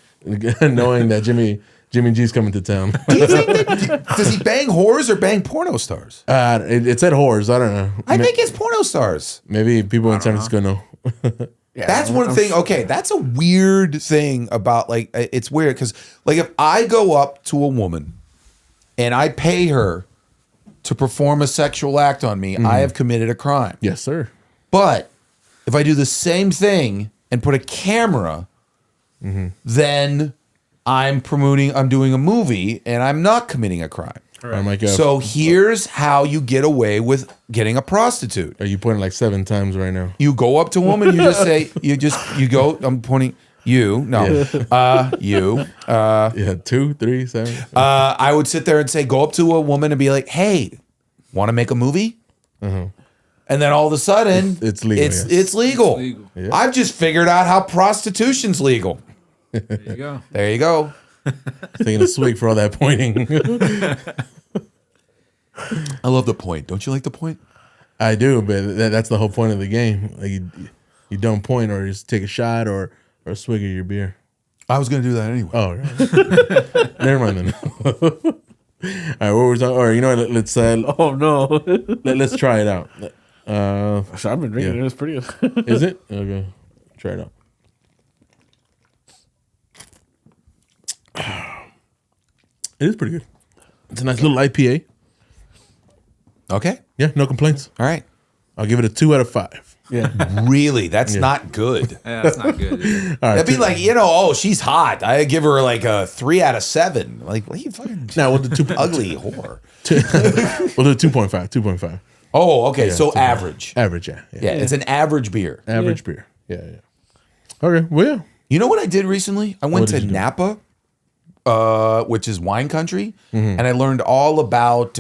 Speaker 1: knowing that Jimmy G's coming to town.
Speaker 2: Do you think does he bang whores or bang porno stars?
Speaker 1: It said whores. I don't know.
Speaker 2: I think it's porno stars.
Speaker 1: Maybe people in San Francisco know.
Speaker 3: Yeah,
Speaker 2: That's one thing. Okay, that's a weird thing about like it's weird because like if I go up to a woman and I pay her to perform a sexual act on me, I have committed a crime.
Speaker 1: Yes, sir.
Speaker 2: But if I do the same thing and put a camera, then I'm doing a movie and I'm not committing a crime.
Speaker 1: I'm like,
Speaker 2: So here's how you get away with getting a prostitute.
Speaker 1: are you pointing like 7 times right now?
Speaker 2: You go up to a woman, you just say, you go, I'm pointing, you.
Speaker 1: Yeah, 2, 3, 7.
Speaker 2: I would sit there and say, go up to a woman and be like, hey, want to make a movie? And then all of a sudden,
Speaker 1: It's legal,
Speaker 2: It's,
Speaker 1: yeah.
Speaker 2: it's legal.
Speaker 4: legal.
Speaker 1: Yeah.
Speaker 2: I've just figured out how prostitution's legal.
Speaker 4: There you go.
Speaker 2: There you go.
Speaker 1: Taking a swig for all that pointing.
Speaker 2: I love the point. Don't you like the point?
Speaker 1: I do, but that's the whole point of the game. Like you don't point or just take a shot or a swig of your beer.
Speaker 2: I was going to do that anyway.
Speaker 1: Oh, right. Never mind then. All right, what were we talking? All right, you know what? Let's
Speaker 3: Oh no.
Speaker 1: let's try it out.
Speaker 3: So I've been drinking
Speaker 1: Yeah.
Speaker 3: it. It's pretty good.
Speaker 1: Is it okay? Try it out. It is pretty good. It's a nice little IPA.
Speaker 2: Okay.
Speaker 1: Yeah, no complaints.
Speaker 2: All right.
Speaker 1: I'll give it a 2 out of 5.
Speaker 3: Yeah.
Speaker 2: Really? That's not good.
Speaker 4: Yeah, that's not good. Dude.
Speaker 1: All right,
Speaker 2: That'd be like, oh, she's hot. I give her like a 3 out of 7. Like, what are you fucking
Speaker 1: now we'll do 2.
Speaker 2: ugly whore?
Speaker 1: We'll do 2.5. 2.5.
Speaker 2: Oh, okay.
Speaker 1: Yeah,
Speaker 2: So average.
Speaker 1: Average, yeah.
Speaker 2: Yeah, it's an average beer.
Speaker 1: Average beer. Yeah. Okay, well, yeah.
Speaker 2: You know what I did recently? I went
Speaker 1: What did
Speaker 2: to
Speaker 1: you do?
Speaker 2: Napa, which is wine country,
Speaker 1: Mm-hmm.
Speaker 2: and I learned all about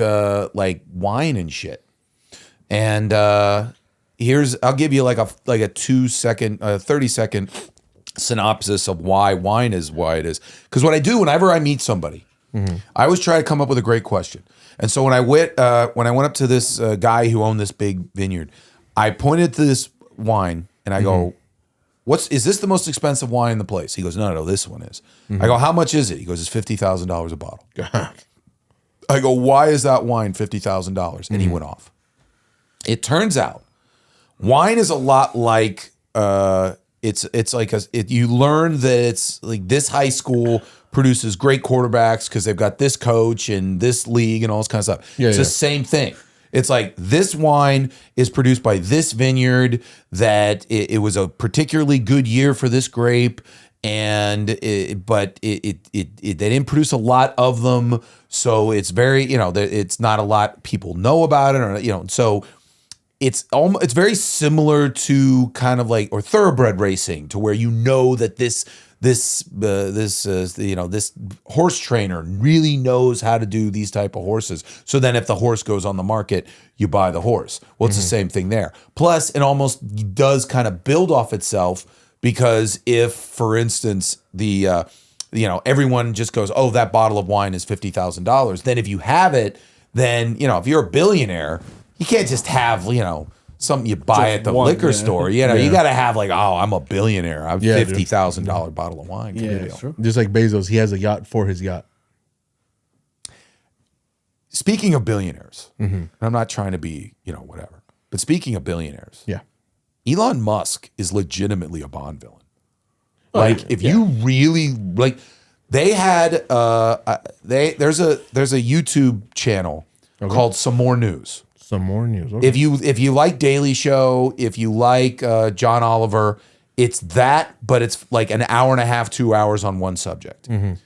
Speaker 2: like wine and shit. And I'll give you like a 30-second synopsis of why wine is why it is. Because what I do whenever I meet somebody, I always try to come up with a great question. And so when I went up to this guy who owned this big vineyard, I pointed to this wine and I go, is this the most expensive wine in the place? He goes, no, this one is. I go, how much is it? He goes, it's $50,000 a bottle.
Speaker 1: God.
Speaker 2: I go, why is that wine $50,000? And he went off. It turns out wine is a lot like It's like you learn that it's like this high school produces great quarterbacks because they've got this coach and this league and all this kind of stuff. It's the same thing. It's like this wine is produced by this vineyard that it was a particularly good year for this grape, and but they didn't produce a lot of them, so it's very it's not a lot people know about it, or so. It's very similar to kind of like or thoroughbred racing, to where that this horse trainer really knows how to do these type of horses. So then if the horse goes on the market, you buy the horse. Well, it's the same thing there. Plus, it almost does kind of build off itself, because if, for instance, the everyone just goes, oh, that bottle of wine is $50,000. Then if you have it, then if you're a billionaire, you can't just have something you buy at the liquor store. You got to have like, oh, I'm a billionaire. I'm $50,000 bottle of wine.
Speaker 3: Yeah, that's true.
Speaker 1: Just like Bezos, he has a yacht for his yacht.
Speaker 2: Speaking of billionaires, and I'm not trying to be whatever, but speaking of billionaires, Elon Musk is legitimately a Bond villain. If you really like, they had there's a YouTube channel called Some More News.
Speaker 1: Some More News. Okay.
Speaker 2: If you like Daily Show, if you like John Oliver, it's that, but it's like an hour and a half, 2 hours on one subject. And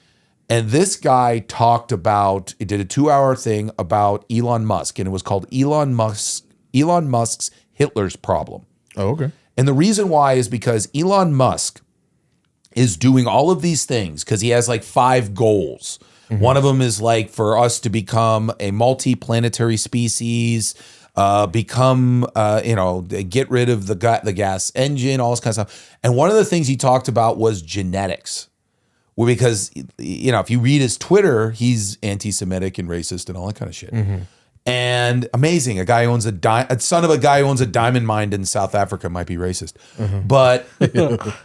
Speaker 2: this guy did a 2-hour thing about Elon Musk, and it was called Elon Musk's Hitler's Problem.
Speaker 1: Oh, okay.
Speaker 2: And the reason why is because Elon Musk is doing all of these things because he has like 5 goals. One of them is like for us to become a multi-planetary species, get rid of the gas engine, all this kind of stuff. And one of the things he talked about was genetics. Well, because if you read his Twitter, he's anti-Semitic and racist and all that kind of shit. And amazing, a guy who owns son of a guy who owns a diamond mine in South Africa might be racist. But who'da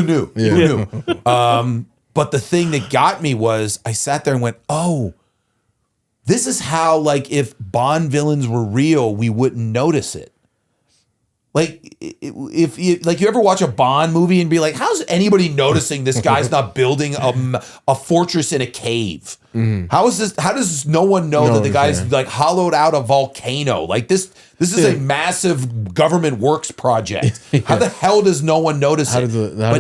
Speaker 2: knew? Who knew? But the thing that got me was I sat there and went, oh, this is how, like, if Bond villains were real, we wouldn't notice it. Like, if you ever watch a Bond movie and be like, how's anybody noticing this guy's not building a fortress in a cave? How does no one know that the guy's like hollowed out a volcano? Like this is a massive government works project. How the hell does no one notice it?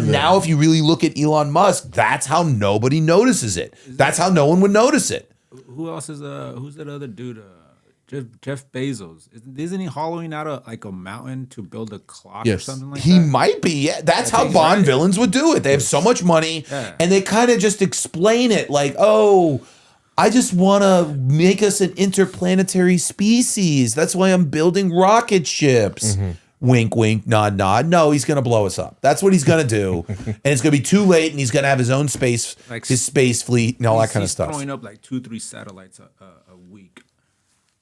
Speaker 2: Now if you really look at Elon Musk, that's how nobody notices it. That's how no one would notice it.
Speaker 4: Who else is who's that other dude? Jeff Bezos. Isn't he hollowing out a mountain to build a clock or something like that?
Speaker 2: He might be. Yeah. That's how Bond villains would do it. They have so much money and they kind of just explain it like, oh, I just want to make us an interplanetary species. That's why I'm building rocket ships. Wink, wink, nod, nod. No, he's going to blow us up. That's what he's going to do. And it's going to be too late, and he's going to have his own space fleet and all that kind of stuff.
Speaker 4: He's throwing up like 2-3 satellites a week.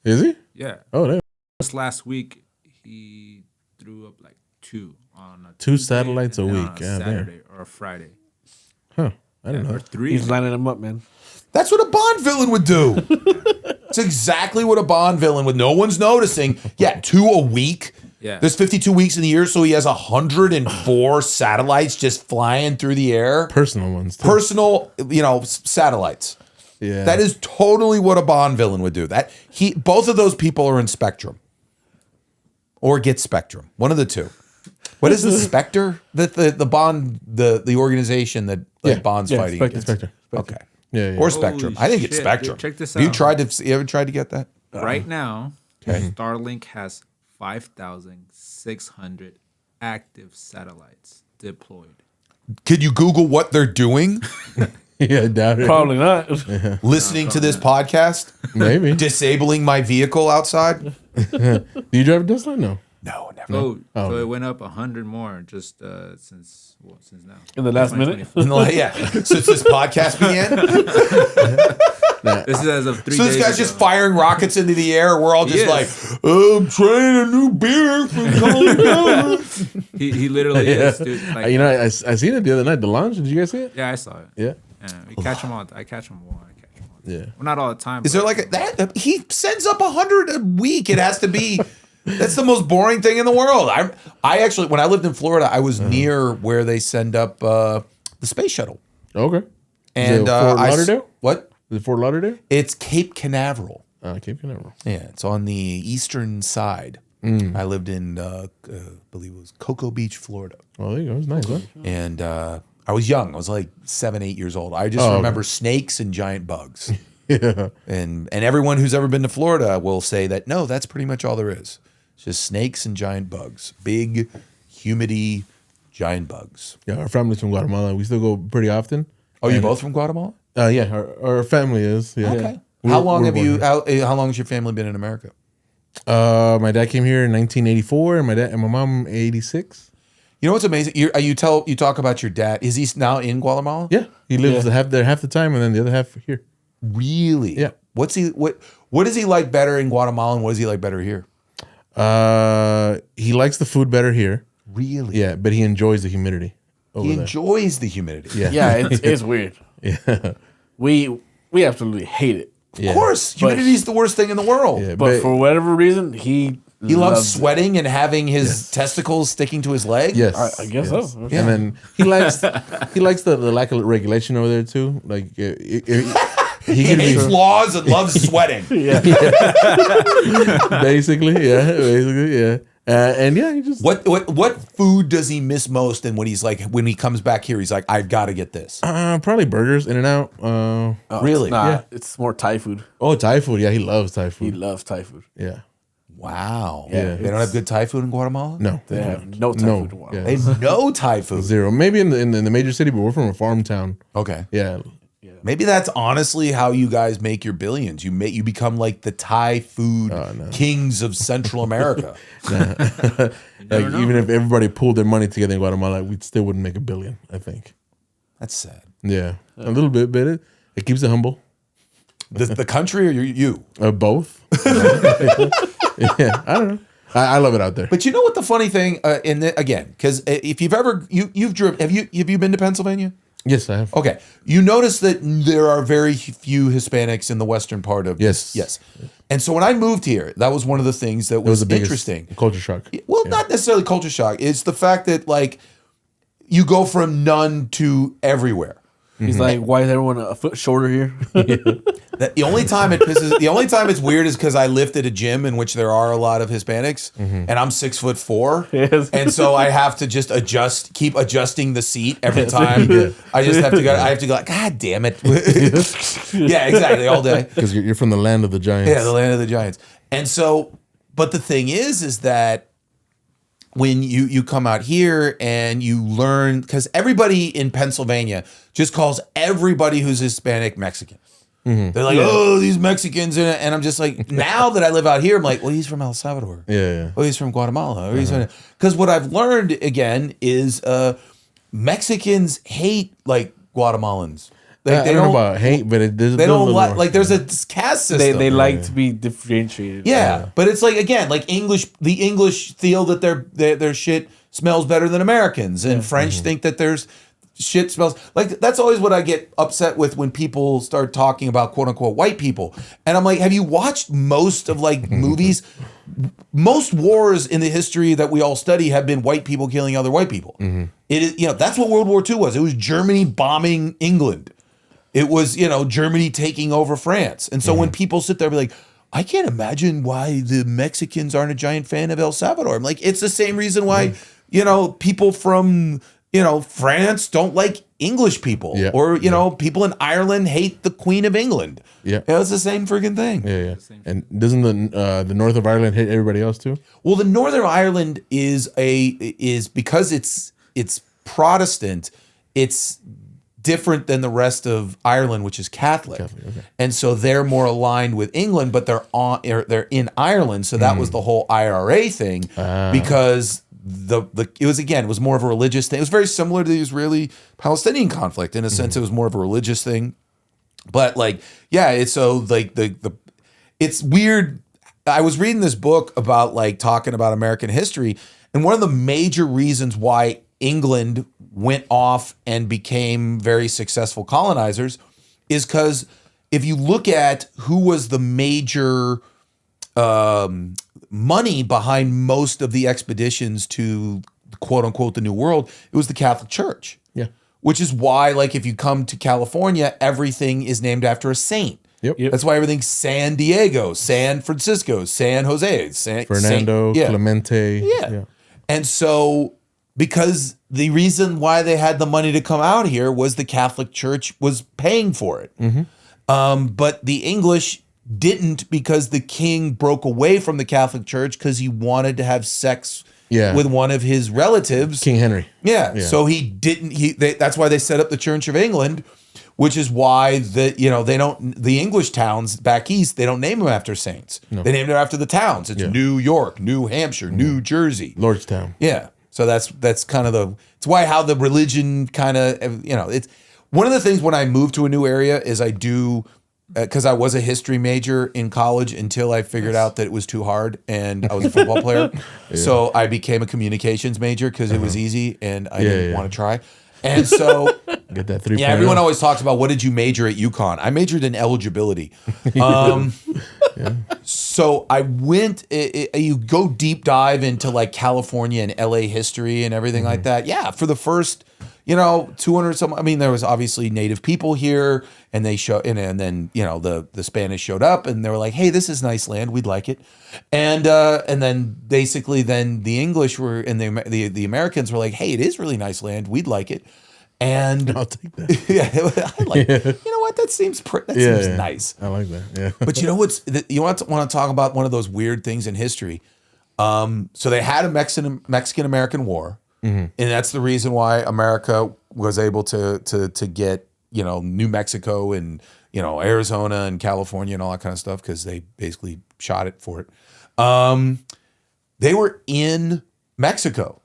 Speaker 1: Is he?
Speaker 4: Yeah.
Speaker 1: Oh, damn.
Speaker 4: Just last week, he threw up like 2 on a
Speaker 1: 2 satellites a week.
Speaker 4: on a Saturday or a Friday.
Speaker 1: Huh. I didn't know.
Speaker 4: Or 3.
Speaker 3: He's lining them up, man.
Speaker 2: That's what a Bond villain would do. It's exactly what a Bond villain would. No one's noticing. Yeah, 2 a week.
Speaker 4: Yeah.
Speaker 2: There's 52 weeks in the year, so he has 104 satellites just flying through the air.
Speaker 1: Personal ones. Too.
Speaker 2: Personal, satellites.
Speaker 1: Yeah.
Speaker 2: That is totally what a Bond villain would do. Both of those people are in Spectrum. Or get Spectrum. One of the two. What is the Spectre? The Bond, the organization that Bond's fighting against.
Speaker 1: Spectre.
Speaker 2: Okay.
Speaker 1: Yeah.
Speaker 2: Or Spectrum.
Speaker 4: Holy
Speaker 2: I think it's
Speaker 4: shit,
Speaker 2: Spectrum.
Speaker 4: dude, check this
Speaker 2: Have you
Speaker 4: out.
Speaker 2: ever tried to get that?
Speaker 4: Right now, Starlink has 5,600 active satellites deployed.
Speaker 2: Could you Google what they're doing?
Speaker 1: Yeah, doubt it.
Speaker 3: Probably not.
Speaker 2: Listening to this podcast?
Speaker 1: Maybe.
Speaker 2: Disabling my vehicle outside?
Speaker 1: Do you drive a Tesla? No.
Speaker 2: No, never.
Speaker 4: So it went up 100 more just since now.
Speaker 3: In the last minute?
Speaker 2: Since this podcast began.
Speaker 4: This is as of 3 days
Speaker 2: So this guy's
Speaker 4: ago.
Speaker 2: just firing rockets into the air. We're all just like, I'm trying a new beer from Colorado.
Speaker 4: He literally is, dude. Like,
Speaker 1: I seen it the other night. The launch. Did you guys see it?
Speaker 4: yeah, I saw it.
Speaker 1: Yeah.
Speaker 4: We catch them all. I catch them all.
Speaker 1: Yeah.
Speaker 4: Well, not all the time.
Speaker 2: Is there like that? He sends up 100 a week. It has to be That's the most boring thing in the world. I actually, when I lived in Florida, I was near where they send up the space shuttle.
Speaker 1: Okay.
Speaker 2: And
Speaker 1: Is it Fort Lauderdale?
Speaker 2: What?
Speaker 1: Is it Fort Lauderdale?
Speaker 2: It's Cape Canaveral.
Speaker 1: Cape Canaveral.
Speaker 2: Yeah, it's on the eastern side. I lived in, I believe it was Cocoa Beach, Florida.
Speaker 1: Oh, there you go. It's nice, huh?
Speaker 2: And I was young. I was like 7, 8 years old. I just remember snakes and giant bugs.
Speaker 1: Yeah.
Speaker 2: And everyone who's ever been to Florida will say that, no, that's pretty much all there is. It's just snakes and giant bugs. Big, humidity, giant bugs.
Speaker 1: Yeah, our family's from Guatemala. We still go pretty often.
Speaker 2: Oh, you both from Guatemala?
Speaker 1: Yeah, our family is. Yeah.
Speaker 2: Okay.
Speaker 1: We're-
Speaker 2: How long
Speaker 1: we're
Speaker 2: have
Speaker 1: born
Speaker 2: you?
Speaker 1: here.
Speaker 2: How long has your family been in America?
Speaker 1: My dad came here in 1984, and my mom 86.
Speaker 2: You know what's amazing? You talk about your dad. Is he now in Guatemala?
Speaker 1: Yeah, he lives half the time, and then the other half here.
Speaker 2: Really?
Speaker 1: Yeah.
Speaker 2: What is he like better in Guatemala, and what is he like better here?
Speaker 1: He likes the food better here.
Speaker 2: Really?
Speaker 1: Yeah, but he enjoys the humidity over
Speaker 2: He
Speaker 1: there.
Speaker 2: enjoys the humidity.
Speaker 1: Yeah.
Speaker 3: Yeah, it's weird.
Speaker 1: Yeah.
Speaker 3: We absolutely hate it.
Speaker 2: Of course, humidity is the worst thing in the world.
Speaker 1: Yeah,
Speaker 3: But for whatever reason, he
Speaker 2: He loves sweating and having his testicles sticking to his leg.
Speaker 1: Yes,
Speaker 3: I guess so.
Speaker 1: And then he likes the lack of regulation over there too. Like he
Speaker 2: He
Speaker 1: can
Speaker 2: hates
Speaker 1: be
Speaker 2: laws and loves sweating.
Speaker 1: basically, yeah. And yeah, he just
Speaker 2: What food does he miss most? And when he comes back here, he's like, I've got to get this.
Speaker 1: probably burgers, In and Out.
Speaker 2: Really?
Speaker 3: It's more Thai food.
Speaker 1: Oh, Thai food. Yeah, he loves Thai
Speaker 3: He
Speaker 1: food.
Speaker 3: loves Thai food.
Speaker 1: Yeah.
Speaker 2: Wow.
Speaker 1: Yeah.
Speaker 2: They don't have good Thai food in Guatemala?
Speaker 1: No,
Speaker 3: They have no Thai
Speaker 1: no.
Speaker 3: food in Guatemala.
Speaker 2: They have no Thai food.
Speaker 1: Zero. Maybe in the major city, but we're from a farm town.
Speaker 2: Okay.
Speaker 1: Yeah.
Speaker 2: Maybe that's honestly how you guys make your billions. You become like the Thai food kings of Central America.
Speaker 1: Like even if everybody pulled their money together in Guatemala, we still wouldn't make $1 billion. I think.
Speaker 2: That's sad.
Speaker 1: Yeah, a little bit, but it keeps it humble.
Speaker 2: The country or you?
Speaker 1: Both. Yeah, I don't know. I love it out there.
Speaker 2: But you know what the funny thing? Again, because if you've ever you've driven, have you been to Pennsylvania?
Speaker 1: Yes, I have.
Speaker 2: Okay, you notice that there are very few Hispanics in the western part of
Speaker 1: Yes.
Speaker 2: And so when I moved here, that was one of the things that was
Speaker 1: the biggest
Speaker 2: interesting.
Speaker 1: culture shock.
Speaker 2: Well, not necessarily culture shock. It's the fact that like you go from none to everywhere.
Speaker 3: He's like, why is everyone a foot shorter here?
Speaker 2: The only time it's weird is because I lift at a gym in which there are a lot of Hispanics, and I'm 6'4",
Speaker 3: Yes.
Speaker 2: and so I have to just keep adjusting the seat every time. I just have to go. I have to go. Like, God damn it! Yeah, exactly, all day.
Speaker 1: Because you're from the land of the giants.
Speaker 2: Yeah, the land of the giants. And so, but the thing is that when you come out here and you learn, because everybody in Pennsylvania just calls everybody who's Hispanic Mexican. They're like, oh, these Mexicans. And I'm just like, now that I live out here, I'm like, well, he's from El Salvador.
Speaker 1: Yeah.
Speaker 2: Oh, he's from Guatemala. Or because what I've learned, again, is Mexicans hate, like, Guatemalans. Like,
Speaker 1: I don't know about hate, but
Speaker 2: they don't like there's a caste system.
Speaker 3: They like to be differentiated.
Speaker 2: Yeah, but it's like, again, like the English feel that their shit smells better than Americans, and French think that there's shit smells like. That's always what I get upset with when people start talking about quote unquote white people, and I'm like, have you watched most of like movies? Most wars in the history that we all study have been white people killing other white people. It is, that's what World War II was. It was Germany bombing England. It was, Germany taking over France. And so when people sit there and be like, I can't imagine why the Mexicans aren't a giant fan of El Salvador. I'm like, it's the same reason why, people from, France don't like English people.
Speaker 1: Yeah.
Speaker 2: Or, people in Ireland hate the Queen of England.
Speaker 1: Yeah.
Speaker 2: It's the same friggin' thing.
Speaker 1: Yeah. And doesn't the north of Ireland hate everybody else too?
Speaker 2: Well, the Northern Ireland is because it's Protestant, it's different than the rest of Ireland, which is Catholic.
Speaker 1: Okay.
Speaker 2: And so they're more aligned with England, but they're in Ireland. So that was the whole IRA thing, because it was more of a religious thing. It was very similar to the Israeli-Palestinian conflict in a sense. It was more of a religious thing, but it's weird. I was reading this book about like talking about American history, and one of the major reasons why England went off and became very successful colonizers is because if you look at who was the major money behind most of the expeditions to quote unquote the New World, it was the Catholic Church.
Speaker 1: Yeah.
Speaker 2: Which is why, like, if you come to California, everything is named after a saint.
Speaker 1: Yep.
Speaker 2: That's why everything's San Diego, San Francisco, San Jose,
Speaker 1: Fernando, Clemente.
Speaker 2: Yeah. And so, because the reason why they had the money to come out here was the Catholic Church was paying for it. But the English didn't, because the king broke away from the Catholic Church because he wanted to have sex with one of his relatives,
Speaker 1: King Henry.
Speaker 2: Yeah. So he didn't. That's why they set up the Church of England, which is why they don't, the English towns back east, they don't name them after saints. No. They named them after the towns. It's New York, New Hampshire, New Jersey,
Speaker 1: Lordstown.
Speaker 2: Yeah. So that's kind of it's why how the religion kind of, it's one of the things when I move to a new area is I do. Because I was a history major in college until I figured out that it was too hard, and I was a football player. So I became a communications major because it was easy and I didn't want to try. And so
Speaker 1: get that 3.
Speaker 2: Yeah, everyone always talks about what did you major at UConn? I majored in eligibility. So I went. You go deep dive into like California and LA history and everything like that. Yeah, for the first 200 some. I mean, there was obviously native people here, and they show, and then the Spanish showed up, and they were like, "Hey, this is nice land. We'd like it." And then basically, then the English were, and the Americans were like, "Hey, it is really nice land. We'd like it." And
Speaker 1: I'll take that.
Speaker 2: Yeah, I like. You know what? That seems seems nice.
Speaker 1: I like that. Yeah.
Speaker 2: But you want to talk about one of those weird things in history. So they had a Mexican American War. And that's the reason why America was able to get, New Mexico and, Arizona and California and all that kind of stuff, because they basically shot it for it. They were in Mexico,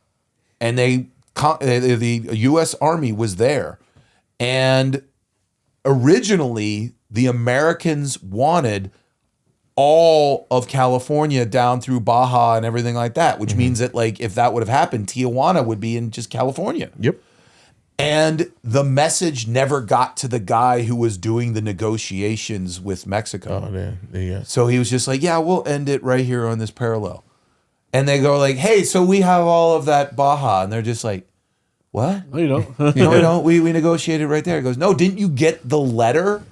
Speaker 2: and the U.S. Army was there. And originally, the Americans wanted all of California down through Baja and everything like that, which means that, like, if that would have happened, Tijuana would be in just California.
Speaker 1: Yep.
Speaker 2: And the message never got to the guy who was doing the negotiations with Mexico.
Speaker 1: Oh, yeah.
Speaker 2: So he was just like, yeah, we'll end it right here on this parallel. And they go like, hey, so we have all of that Baja. And they're just like, what?
Speaker 3: No, you don't.
Speaker 2: No, we don't. We negotiated right there. He goes, no, didn't you get the letter? And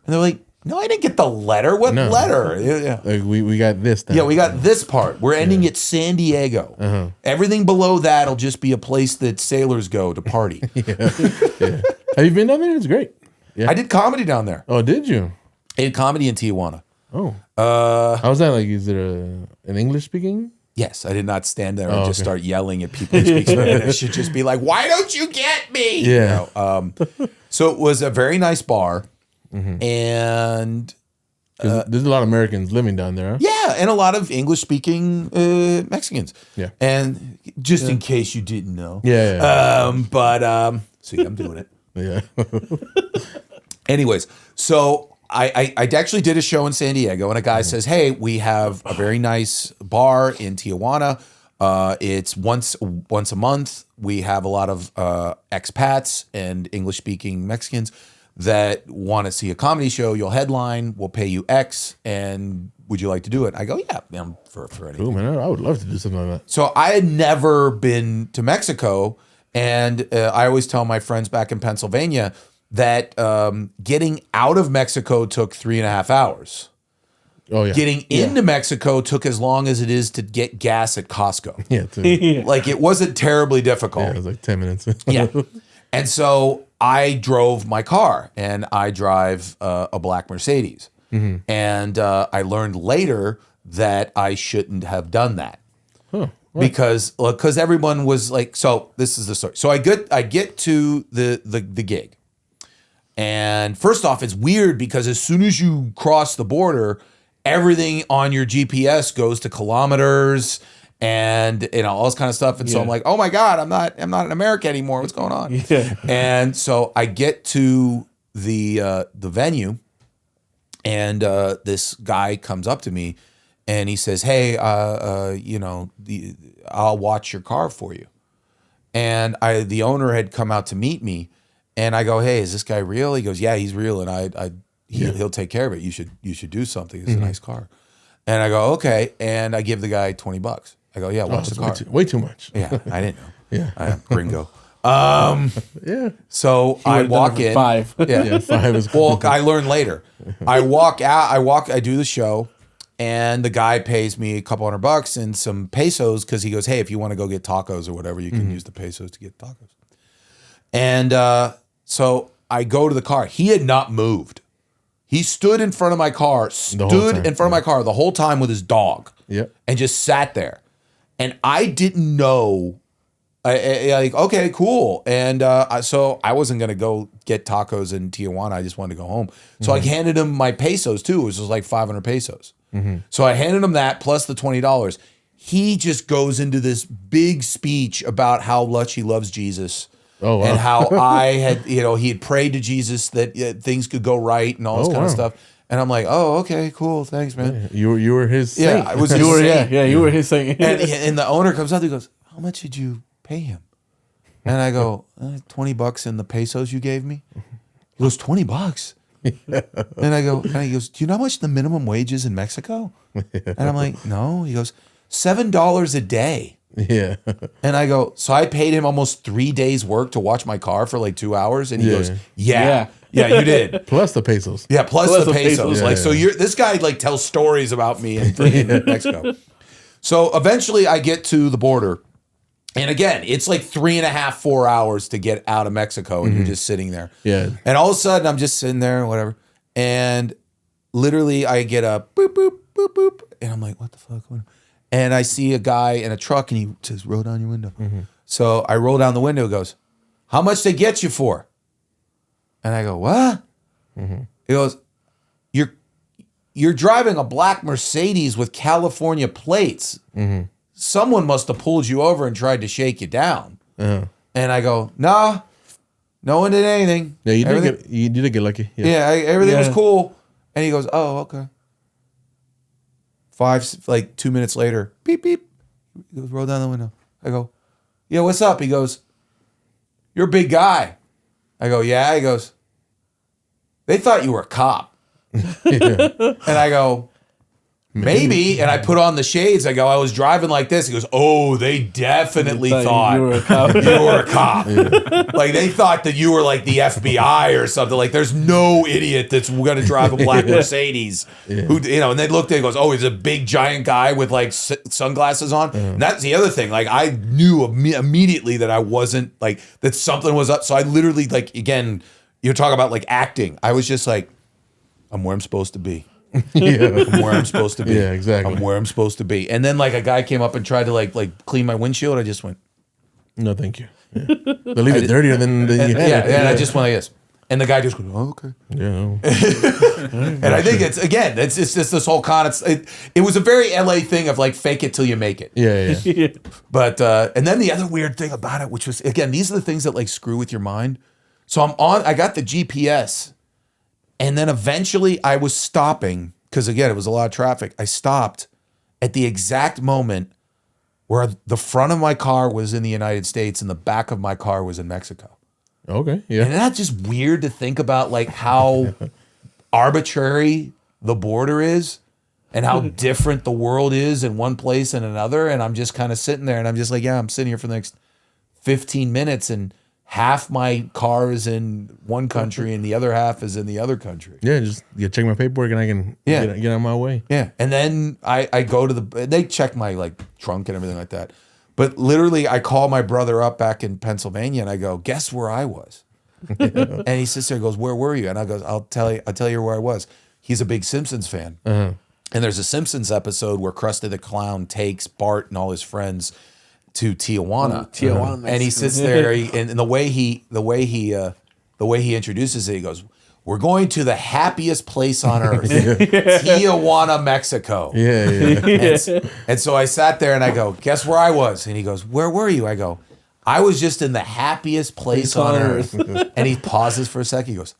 Speaker 2: they're like, no, I didn't get the letter. What letter? Yeah.
Speaker 1: Like we got this now.
Speaker 2: Yeah, we got this part. We're ending at San Diego. Everything below that will just be a place that sailors go to party.
Speaker 1: Yeah. Have you been down there? It's great. Yeah.
Speaker 2: I did comedy down there.
Speaker 1: Oh, did you?
Speaker 2: I did comedy in Tijuana.
Speaker 1: Oh. How's that? Like, is there an English speaking?
Speaker 2: Yes, I did not stand there and just start yelling at people who speak Spanish. I should just be like, why don't you get me?
Speaker 1: Yeah.
Speaker 2: So it was a very nice bar. And
Speaker 1: there's a lot of Americans living down there. Huh?
Speaker 2: Yeah, and a lot of English-speaking Mexicans.
Speaker 1: Yeah.
Speaker 2: And just in case you didn't know.
Speaker 1: Yeah.
Speaker 2: See, I'm doing it.
Speaker 1: Yeah.
Speaker 2: Anyways, so I actually did a show in San Diego, and a guy says, hey, we have a very nice bar in Tijuana. It's once a month. We have a lot of expats and English-speaking Mexicans that want to see a comedy show. You'll headline, we'll pay you X, and would you like to do it? I go, yeah, I'm for anything.
Speaker 1: Cool, man. I would love to do something like that.
Speaker 2: So I had never been to Mexico, and I always tell my friends back in Pennsylvania that getting out of Mexico took 3.5 hours.
Speaker 1: Oh, yeah.
Speaker 2: Getting into Mexico took as long as it is to get gas at Costco.
Speaker 1: Yeah, too.
Speaker 2: Like, it wasn't terribly difficult.
Speaker 1: Yeah, it was like 10 minutes.
Speaker 2: Yeah. And so I drove my car, and I drive a black Mercedes. And I learned later that I shouldn't have done that.
Speaker 1: Huh.
Speaker 2: Because everyone was like, so this is the story. So I get to the gig. And first off, it's weird because as soon as you cross the border, everything on your GPS goes to kilometers and all this kind of stuff. And so I'm like, oh my God, I'm not in America anymore. What's going on?
Speaker 3: Yeah.
Speaker 2: And so I get to the venue, and this guy comes up to me and he says, hey, I'll watch your car for you. And the owner had come out to meet me, and I go, hey, is this guy real? He goes, yeah, he's real. And he'll take care of it. You should do something. It's a nice car. And I go, okay. And I give the guy $20. I go, yeah, watch the car.
Speaker 1: Way too much.
Speaker 2: Yeah, I didn't know.
Speaker 1: Yeah.
Speaker 2: I am gringo.
Speaker 1: Yeah.
Speaker 2: So I
Speaker 3: would've done
Speaker 2: walk
Speaker 3: it for
Speaker 2: in.
Speaker 3: 5.
Speaker 1: Yeah, 5 is
Speaker 2: Well, I learned later. I walk out. I do the show, and the guy pays me a couple $100 and some pesos because he goes, "Hey, if you want to go get tacos or whatever, you can use the pesos to get tacos." And so I go to the car. He had not moved. He stood in front of my car, the whole time with his dog, and just sat there. And I didn't know. I like, okay, cool. And so I wasn't going to go get tacos in Tijuana. I just wanted to go home. So I handed him my pesos too. It was just like 500 pesos. So I handed him that plus the $20. He just goes into this big speech about how much he loves Jesus. Oh, wow. And how I had, he had prayed to Jesus that things could go right and all this kind of stuff. And I'm like, oh, okay, cool. Thanks, man.
Speaker 1: Yeah, you were his saint.
Speaker 2: Yeah, I was his saint.
Speaker 3: You were his saint.
Speaker 2: And the owner comes out and goes, how much did you pay him? And I go, $20 in the pesos you gave me. He goes, $20. And I go, and he goes, do you know how much the minimum wage is in Mexico? And I'm like, no. He goes, $7 a day.
Speaker 1: Yeah.
Speaker 2: And I go, so I paid him almost 3 days work to watch my car for like 2 hours. And he goes, yeah, you did.
Speaker 1: Plus the pesos.
Speaker 2: Yeah, plus the pesos.
Speaker 1: Yeah,
Speaker 2: so this guy like tells stories about me in Mexico. So eventually I get to the border. And again, it's like 3.5, 4 hours to get out of Mexico, and you're just sitting there.
Speaker 1: Yeah.
Speaker 2: And all of a sudden, I'm just sitting there, whatever. And literally, I get a boop, boop, boop, boop. And I'm like, what the fuck? And I see a guy in a truck, and he says, roll down your window. So I roll down the window. He goes, how much they get you for? And I go, what? He goes, you're driving a black Mercedes with California plates. Someone must have pulled you over and tried to shake you down. And I go, nah, no one did anything.
Speaker 1: Yeah, you did get lucky.
Speaker 2: Yeah, everything was cool. And he goes, oh, okay. 2 minutes later, beep, beep. He goes, roll down the window. I go, yeah, what's up? He goes, you're a big guy. I go, yeah. He goes, they thought you were a cop. And I go, maybe. And I put on the shades. I go, I was driving like this. He goes, oh, they definitely thought you were a cop. You were a cop. Like they thought that you were like the FBI or something. Like there's no idiot that's going to drive a black Mercedes. Who, and they looked at it and goes, oh, he's a big giant guy with like sunglasses on. And that's the other thing. Like I knew immediately that I wasn't like, that something was up. So I literally like, again, you're talking about like acting. I was just like, I'm where I'm supposed to be. I'm where I'm supposed to be.
Speaker 1: Yeah, exactly.
Speaker 2: I'm where I'm supposed to be. And then like a guy came up and tried to like clean my windshield. I just went,
Speaker 1: no, thank you. Yeah. They leave it dirtier than you
Speaker 2: and, and I just went like this. And the guy just goes, oh, okay.
Speaker 1: Yeah.
Speaker 2: And I think it's just this whole it was a very LA thing of like fake it till you make it.
Speaker 1: Yeah.
Speaker 2: But and then the other weird thing about it, which was again, these are the things that like screw with your mind. So I got the GPS. And then eventually I was stopping because, again, it was a lot of traffic. I stopped at the exact moment where the front of my car was in the United States and the back of my car was in Mexico.
Speaker 1: Okay, yeah.
Speaker 2: And that's just weird to think about, like, how arbitrary the border is and how different the world is in one place and another. And I'm just kind of sitting there and I'm just like, yeah, I'm sitting here for the next 15 minutes and half my car is in one country and the other half is in the other country.
Speaker 1: Yeah, just check my paperwork and I can get on my way.
Speaker 2: Yeah. And then I go to they check my like trunk and everything like that. But literally I call my brother up back in Pennsylvania and I go, guess where I was? And he sits there and goes, where were you? And I goes, I'll tell you where I was. He's a big Simpsons fan. And there's a Simpsons episode where Krusty the Clown takes Bart and all his friends to Tijuana. And he sits there, and the way he introduces it, he goes, "We're going to the happiest place on earth, Tijuana, Mexico." And so I sat there and I go, "Guess where I was?" And he goes, "Where were you?" I go, "I was just in the happiest place on earth." And he pauses for a second. He goes,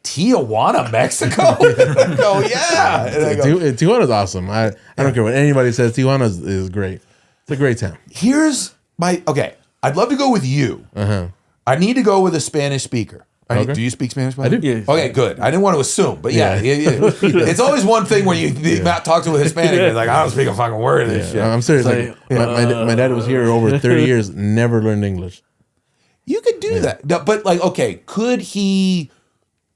Speaker 2: Tijuana, Mexico? I go, yeah. And I go,
Speaker 1: Tijuana's awesome. I don't care what anybody says. Tijuana is great. It's a great town.
Speaker 2: Here's my, okay, I'd love to go with you. I need to go with a Spanish speaker.
Speaker 1: Okay.
Speaker 2: Do you speak Spanish?
Speaker 1: I do.
Speaker 3: Yeah.
Speaker 2: Okay, good. I didn't want to assume, but yeah.
Speaker 1: Yeah.
Speaker 2: It's always one thing when you talk to a Hispanic and like, I don't speak a fucking word of this shit.
Speaker 1: I'm serious. Like, my dad was here over 30 years, never learned English.
Speaker 2: You could do that. No, but like, okay, could he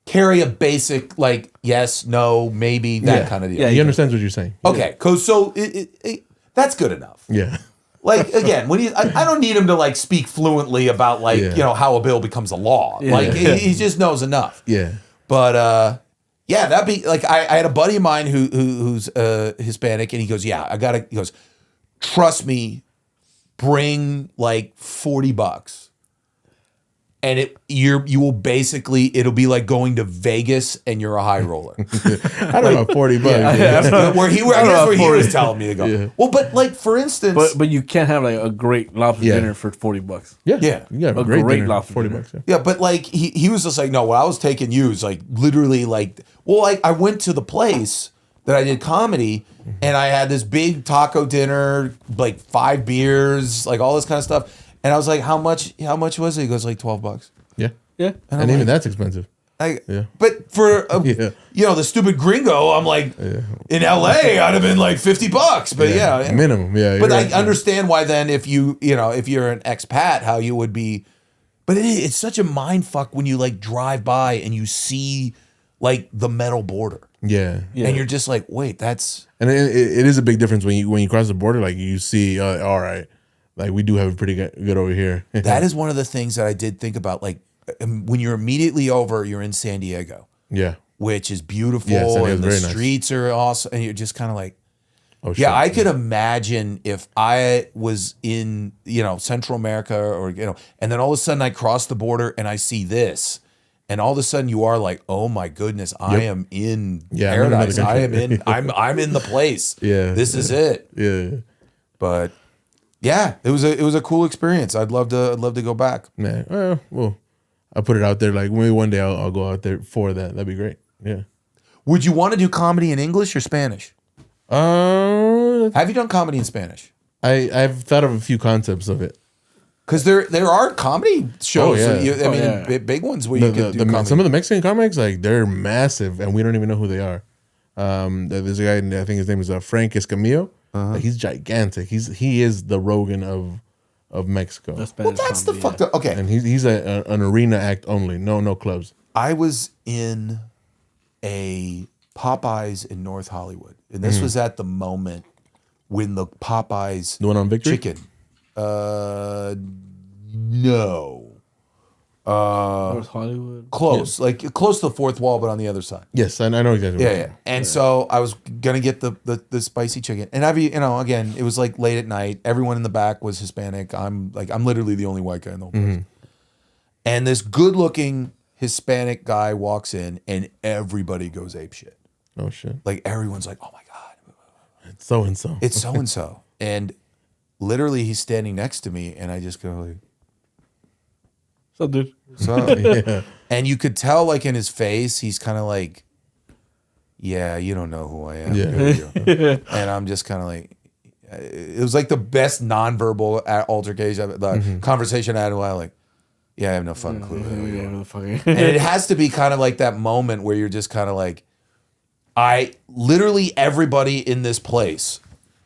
Speaker 2: carry a basic like yes, no, maybe that kind of deal?
Speaker 1: Yeah, he understands what you're saying.
Speaker 2: Okay, so that's good enough.
Speaker 1: Yeah.
Speaker 2: Like again, when I don't need him to like speak fluently about like how a bill becomes a law.
Speaker 3: Yeah.
Speaker 2: Like he just knows enough.
Speaker 1: Yeah.
Speaker 2: But yeah, that'd be like I had a buddy of mine who's Hispanic, and he goes, yeah, he goes, trust me, bring like $40. And you will basically, it'll be like going to Vegas and you're a high roller.
Speaker 1: I don't know, $40.
Speaker 2: I guess where he was telling me to go.
Speaker 1: Yeah.
Speaker 2: Well, but like for instance,
Speaker 3: But you can't have like a great lobster
Speaker 1: Yeah.
Speaker 3: dinner for $40.
Speaker 1: Yeah.
Speaker 2: Yeah.
Speaker 1: You got a
Speaker 3: A
Speaker 1: great,
Speaker 3: great
Speaker 1: dinner,
Speaker 3: lobster
Speaker 1: $40.
Speaker 3: dinner.
Speaker 1: Yeah.
Speaker 2: yeah, but like he was just like, no, what I was taking you is like literally like, well, like I went to the place that I did comedy and I had this big taco dinner, like 5 beers, like all this kind of stuff. And I was like, how much was it? He goes like $12.
Speaker 1: Yeah.
Speaker 3: Yeah.
Speaker 1: And even that's expensive. Yeah.
Speaker 2: But for the stupid gringo, I'm like in LA, I'd have been like $50. But yeah.
Speaker 1: Minimum. Yeah.
Speaker 2: But
Speaker 1: you're
Speaker 2: I
Speaker 1: right.
Speaker 2: understand why then if if you're an expat, how you would be. But it's such a mind fuck when you like drive by and you see like the metal border.
Speaker 1: Yeah.
Speaker 2: And you're just like, wait, that's
Speaker 1: And it is a big difference when you cross the border. Like you see, all right, like we do have it pretty good over here.
Speaker 2: that is one of the things that I did think about. Like when you're immediately over, you're in San Diego,
Speaker 1: Yeah.
Speaker 2: which is beautiful,
Speaker 1: Yeah, San Diego's
Speaker 2: and the
Speaker 1: very nice.
Speaker 2: streets are awesome, and you're just kind of like.
Speaker 1: Oh, shit.
Speaker 2: Yeah, I could imagine if I was in, Central America or, and then all of a sudden I cross the border and I see this. And all of a sudden you are like, oh my goodness, I am in
Speaker 1: Yeah, I'm in
Speaker 2: paradise.
Speaker 1: another
Speaker 2: I am
Speaker 1: country.
Speaker 2: in I'm in the place.
Speaker 1: Yeah.
Speaker 2: This is it.
Speaker 1: Yeah.
Speaker 2: But yeah, it was a cool experience. I'd love to go back.
Speaker 1: Man. Well, I'll put it out there. Like maybe one day I'll go out there for that. That'd be great. Yeah.
Speaker 2: Would you want to do comedy in English or Spanish? Have you done comedy in Spanish?
Speaker 1: I've thought of a few concepts of it.
Speaker 2: Because there are comedy shows.
Speaker 1: Oh, yeah.
Speaker 2: Big ones where you can do comedy.
Speaker 1: Some of the Mexican comics, like they're massive, and we don't even know who they are. There's a guy, I think his name is Frank Escamillo. Like, he's gigantic. He is the Rogan of Mexico,
Speaker 2: Well, that's the fucked up. Okay,
Speaker 1: and he's an arena act only. No clubs.
Speaker 2: I was in a Popeyes in North Hollywood, and this was at the moment when the Popeyes
Speaker 1: The one on Victory?
Speaker 2: chicken. No.
Speaker 3: North Hollywood.
Speaker 2: Close, like close to the fourth wall, but on the other side.
Speaker 1: Yes, I know exactly.
Speaker 2: Yeah,
Speaker 1: what
Speaker 2: yeah. And so I was gonna get the spicy chicken, and again, it was like late at night. Everyone in the back was Hispanic. I'm literally the only white guy in the whole place. And this good-looking Hispanic guy walks in, and everybody goes apeshit.
Speaker 1: Oh shit!
Speaker 2: Like everyone's like, "Oh my god,
Speaker 1: It's so and so.
Speaker 2: it's so and so," and literally he's standing next to me, and I just go like,
Speaker 3: So, dude.
Speaker 2: "So,"
Speaker 1: Yeah.
Speaker 2: and you could tell like in his face, he's kind of like, "Yeah, you don't know who I am."
Speaker 1: Yeah.
Speaker 2: do you?" And I'm just kind of like, it was like the best nonverbal altercation, conversation I had in a while. Like, yeah, I have no fucking clue. who you are. And it has to be kind of like that moment where you're just kind of like, literally everybody in this place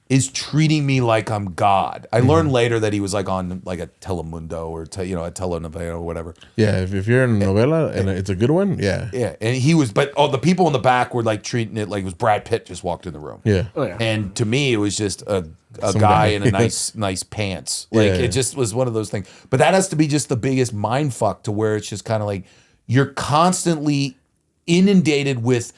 Speaker 2: is treating me like I'm God. I learned later that he was like on like a Telemundo or a telenovela or whatever.
Speaker 1: Yeah, if you're in a novela and it's a good one, yeah.
Speaker 2: Yeah, and he was, but the people in the back were like treating it like it was Brad Pitt just walked in the room.
Speaker 1: Yeah.
Speaker 3: Oh, yeah.
Speaker 2: And to me, it was just a
Speaker 1: Some
Speaker 2: guy
Speaker 1: guy.
Speaker 2: in a nice pants. Like
Speaker 1: Yeah.
Speaker 2: it just was one of those things. But that has to be just the biggest mind fuck to where it's just kind of like you're constantly inundated with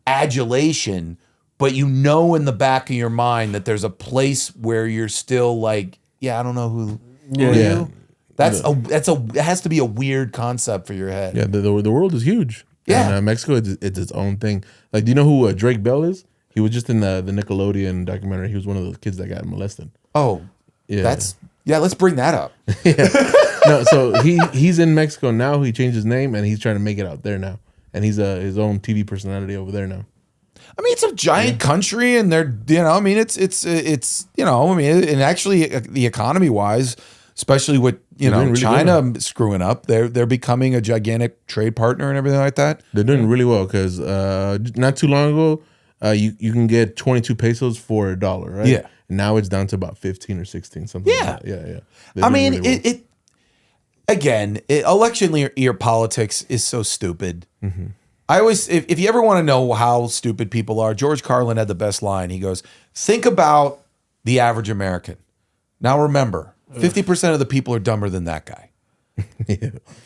Speaker 2: adulation, but you know in the back of your mind that there's a place where you're still like, yeah, I don't know who.
Speaker 3: Yeah.
Speaker 2: are
Speaker 1: Yeah.
Speaker 2: you? It has to be a weird concept for your head.
Speaker 1: Yeah, the world is huge.
Speaker 2: Yeah.
Speaker 1: And, Mexico, it's its own thing. Like, do you know who Drake Bell is? He was just in the Nickelodeon documentary. He was one of those kids that got molested.
Speaker 2: Oh,
Speaker 1: Yeah.
Speaker 2: let's bring that up.
Speaker 1: No, so he's in Mexico now. He changed his name and he's trying to make it out there now. And he's his own TV personality over there now.
Speaker 2: I mean, it's a giant country, and they're, I mean, it's and actually, the economy wise, especially with
Speaker 1: doing really
Speaker 2: China screwing up. They're becoming a gigantic trade partner and everything like that.
Speaker 1: They're doing really well because not too long ago, you can get 22 pesos for $1, right?
Speaker 2: Yeah.
Speaker 1: And now it's down to about 15 or 16, something
Speaker 2: Yeah.
Speaker 1: like that. Yeah.
Speaker 2: I mean, election year politics is so stupid.
Speaker 1: Mm-hmm.
Speaker 2: I always, if you ever want to know how stupid people are, George Carlin had the best line. He goes, think about the average American. Now remember, 50% of the people are dumber than that guy.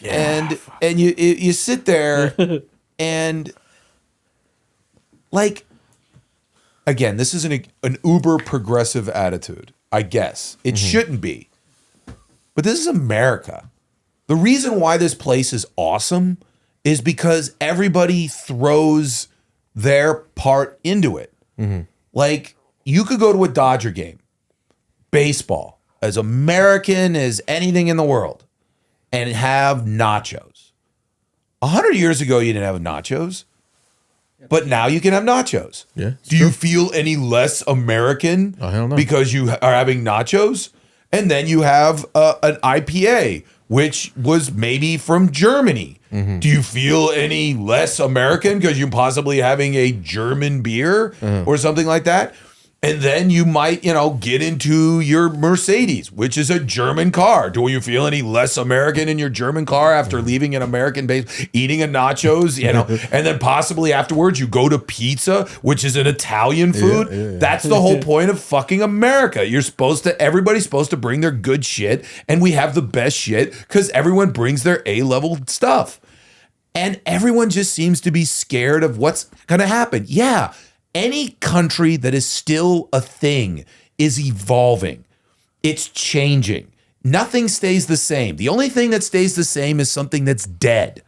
Speaker 2: And you sit there and like, again, this is an uber progressive attitude, I guess. It shouldn't be. But this is America. The reason why this place is awesome is because everybody throws their part into it. Like, you could go to a Dodger game, baseball, as American as anything in the world, and have nachos. 100 years ago, you didn't have nachos, but now you can have nachos.
Speaker 1: Yeah,
Speaker 2: Do you feel any less American
Speaker 1: hell no.
Speaker 2: because you are having nachos? And then you have an IPA, which was maybe from Germany. Do you feel any less American because you're possibly having a German beer or something like that? And then you might, get into your Mercedes, which is a German car. Do you feel any less American in your German car after leaving an American base, eating a nachos, and then possibly afterwards you go to pizza, which is an Italian food?
Speaker 1: Yeah.
Speaker 2: That's the whole point of fucking America. Everybody's supposed to bring their good shit, and we have the best shit because everyone brings their A-level stuff. And everyone just seems to be scared of what's going to happen. Yeah. Any country that is still a thing is evolving. It's changing. Nothing stays the same. The only thing that stays the same is something that's dead.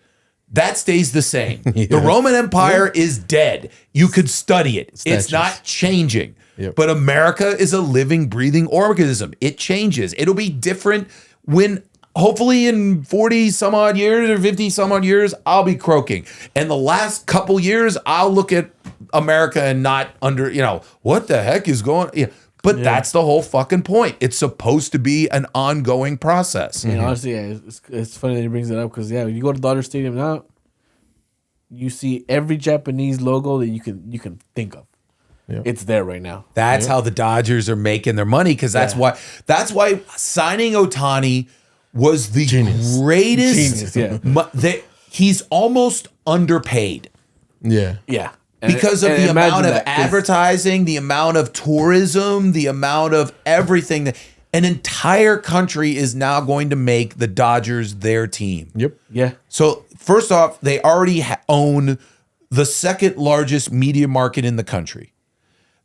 Speaker 2: That stays the same. The Roman Empire is dead. You could study it. It's not changing. But America is a living, breathing organism. It changes. It'll be different when hopefully in 40 some odd years or 50 some odd years, I'll be croaking. And the last couple years, I'll look at America and not what the heck is going on? But that's the whole fucking point. It's supposed to be an ongoing process.
Speaker 3: And honestly, it's funny that he brings it up because when you go to Dodger Stadium now, you see every Japanese logo that you can think of. Yeah. It's there right now.
Speaker 2: That's how the Dodgers are making their money because that's why signing Ohtani was the greatest.
Speaker 3: Genius,
Speaker 2: he's almost underpaid.
Speaker 1: Yeah.
Speaker 3: Yeah.
Speaker 2: Because of the amount of advertising, the amount of tourism, the amount of everything. That an entire country is now going to make the Dodgers their team.
Speaker 1: Yep.
Speaker 3: Yeah.
Speaker 2: So first off, they already own the second largest media market in the country.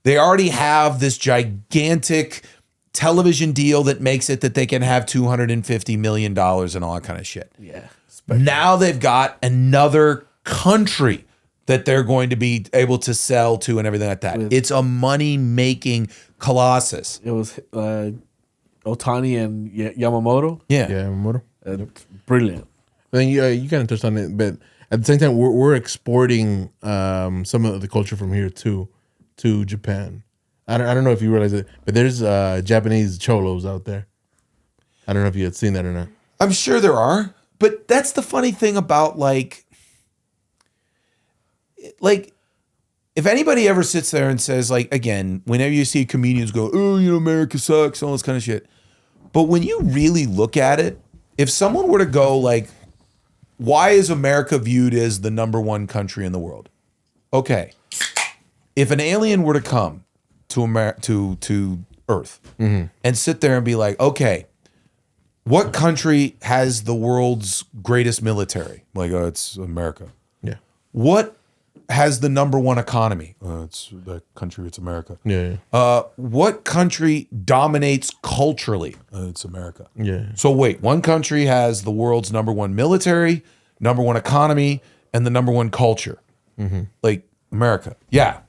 Speaker 2: They already have this gigantic television deal that makes it that they can have $250 million and all that kind of shit.
Speaker 3: Yeah.
Speaker 2: Now they've got another country that they're going to be able to sell to and everything like that. It's a money-making colossus.
Speaker 3: It was Ohtani and Yamamoto.
Speaker 2: Yeah.
Speaker 1: Yamamoto.
Speaker 3: Brilliant.
Speaker 1: Then you kind of touched on it, but at the same time, we're exporting some of the culture from here to Japan. I don't know if you realize it, but there's Japanese cholos out there. I don't know if you had seen that or not.
Speaker 2: I'm sure there are, but that's the funny thing about like if anybody ever sits there and says, like, again, whenever you see comedians go, oh, America sucks, all this kind of shit. But when you really look at it, if someone were to go like, why is America viewed as the number one country in the world? Okay. If an alien were to come to Earth and sit there and be like, okay, what country has the world's greatest military? Like, it's America.
Speaker 1: Yeah.
Speaker 2: What has the number one economy? It's that country. It's America.
Speaker 1: Yeah.
Speaker 2: What country dominates culturally? It's America.
Speaker 1: Yeah.
Speaker 2: So wait, one country has the world's number one military, number one economy, and the number one culture. Like America. Yeah.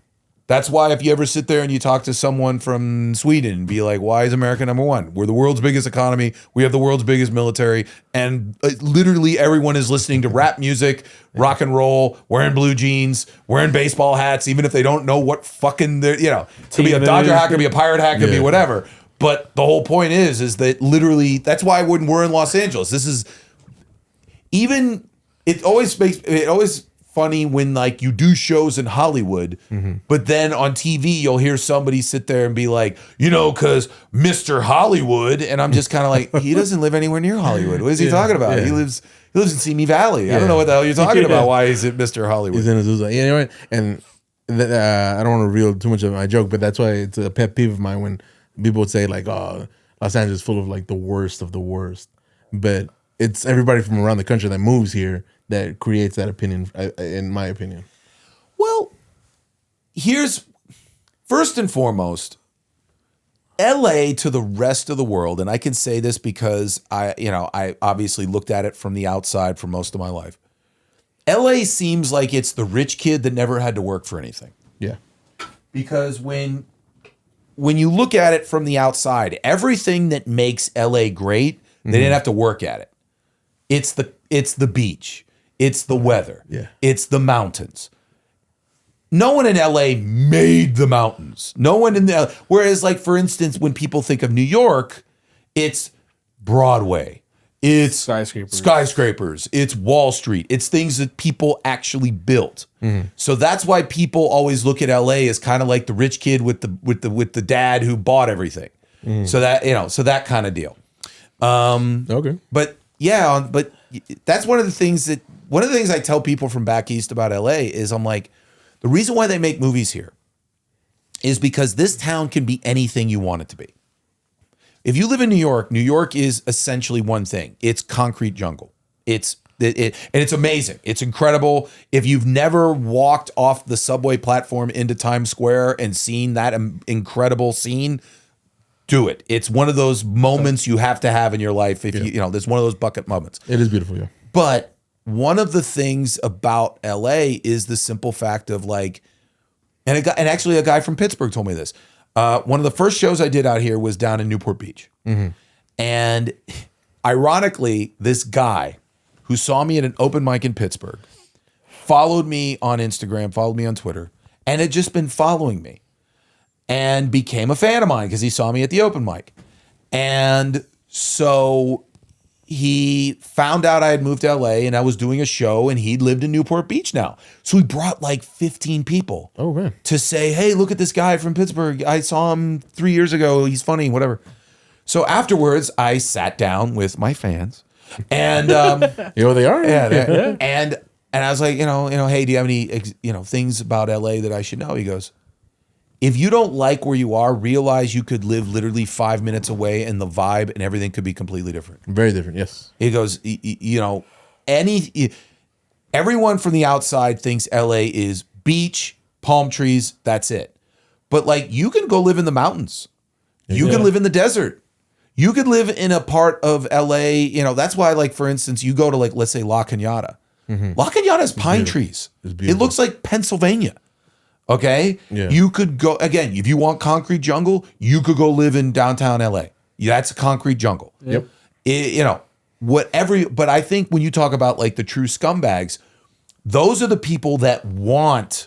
Speaker 2: That's why if you ever sit there and you talk to someone from Sweden and be like, why is America number one? We're the world's biggest economy. We have the world's biggest military. And literally everyone is listening to rap music, rock and roll, wearing blue jeans, wearing baseball hats, even if they don't know what fucking they're, it could be a Dodger hat, could be a Pirate hat, could be whatever. But the whole point is that literally, that's why when we're in Los Angeles, this is even, it always funny when like you do shows in Hollywood, but then on TV, you'll hear somebody sit there and be like, cause Mr. Hollywood. And I'm just kind of like, he doesn't live anywhere near Hollywood. What is he talking about? He lives in Simi Valley. I don't know what the hell you're talking about. Why is it Mr. Hollywood?
Speaker 1: He's in Azusa. You know what? And I don't want to reveal too much of my joke, but that's why it's a pet peeve of mine when people would say like, "Oh, Los Angeles is full of like the worst of the worst," but it's everybody from around the country that moves here that creates that opinion. In my opinion,
Speaker 2: well, here's first and foremost, LA to the rest of the world, and I can say this because I obviously looked at it from the outside for most of my life. LA seems like it's the rich kid that never had to work for anything.
Speaker 1: Yeah,
Speaker 2: because when you look at it from the outside, everything that makes LA great, they didn't have to work at it. It's the beach, it's the weather, it's the mountains. No one in LA made the mountains. No one in the whereas, like for instance, when people think of New York, it's Broadway. It's skyscrapers. It's Wall Street. It's things that people actually built. So that's why people always look at LA as kind of like the rich kid with the dad who bought everything. So that kind of deal.
Speaker 1: Okay.
Speaker 2: But that's one of the things I tell people from back east about LA is I'm like, the reason why they make movies here is because this town can be anything you want it to be. If you live in New York is essentially one thing. It's concrete jungle. And it's amazing. It's incredible. If you've never walked off the subway platform into Times Square and seen that incredible scene, do it. It's one of those moments you have to have in your life. If there's one of those bucket moments.
Speaker 1: It is beautiful, yeah.
Speaker 2: But one of the things about LA is the simple fact of like, and actually a guy from Pittsburgh told me this. One of the first shows I did out here was down in Newport Beach. And ironically, this guy who saw me at an open mic in Pittsburgh followed me on Instagram, followed me on Twitter, and had just been following me and became a fan of mine because he saw me at the open mic. And so he found out I had moved to LA and I was doing a show and he lived in Newport Beach now. So he brought like 15 people to say, hey, look at this guy from Pittsburgh. I saw him 3 years ago. He's funny, whatever. So afterwards, I sat down with my fans and
Speaker 1: they are.
Speaker 2: Yeah. And I was like, hey, do you have any things about LA that I should know? He goes, if you don't like where you are, realize you could live literally 5 minutes away and the vibe and everything could be completely different.
Speaker 1: Very different, yes.
Speaker 2: He goes, everyone from the outside thinks LA is beach, palm trees, that's it. But like you can go live in the mountains. You can live in the desert. You could live in a part of LA, that's why like for instance, you go to like let's say La Cañada. La Cañada has pine trees. It looks like Pennsylvania. Okay?
Speaker 1: Yeah.
Speaker 2: You could go, again, if you want concrete jungle, you could go live in downtown LA. That's a concrete jungle.
Speaker 1: Yep.
Speaker 2: But I think when you talk about like the true scumbags, those are the people that want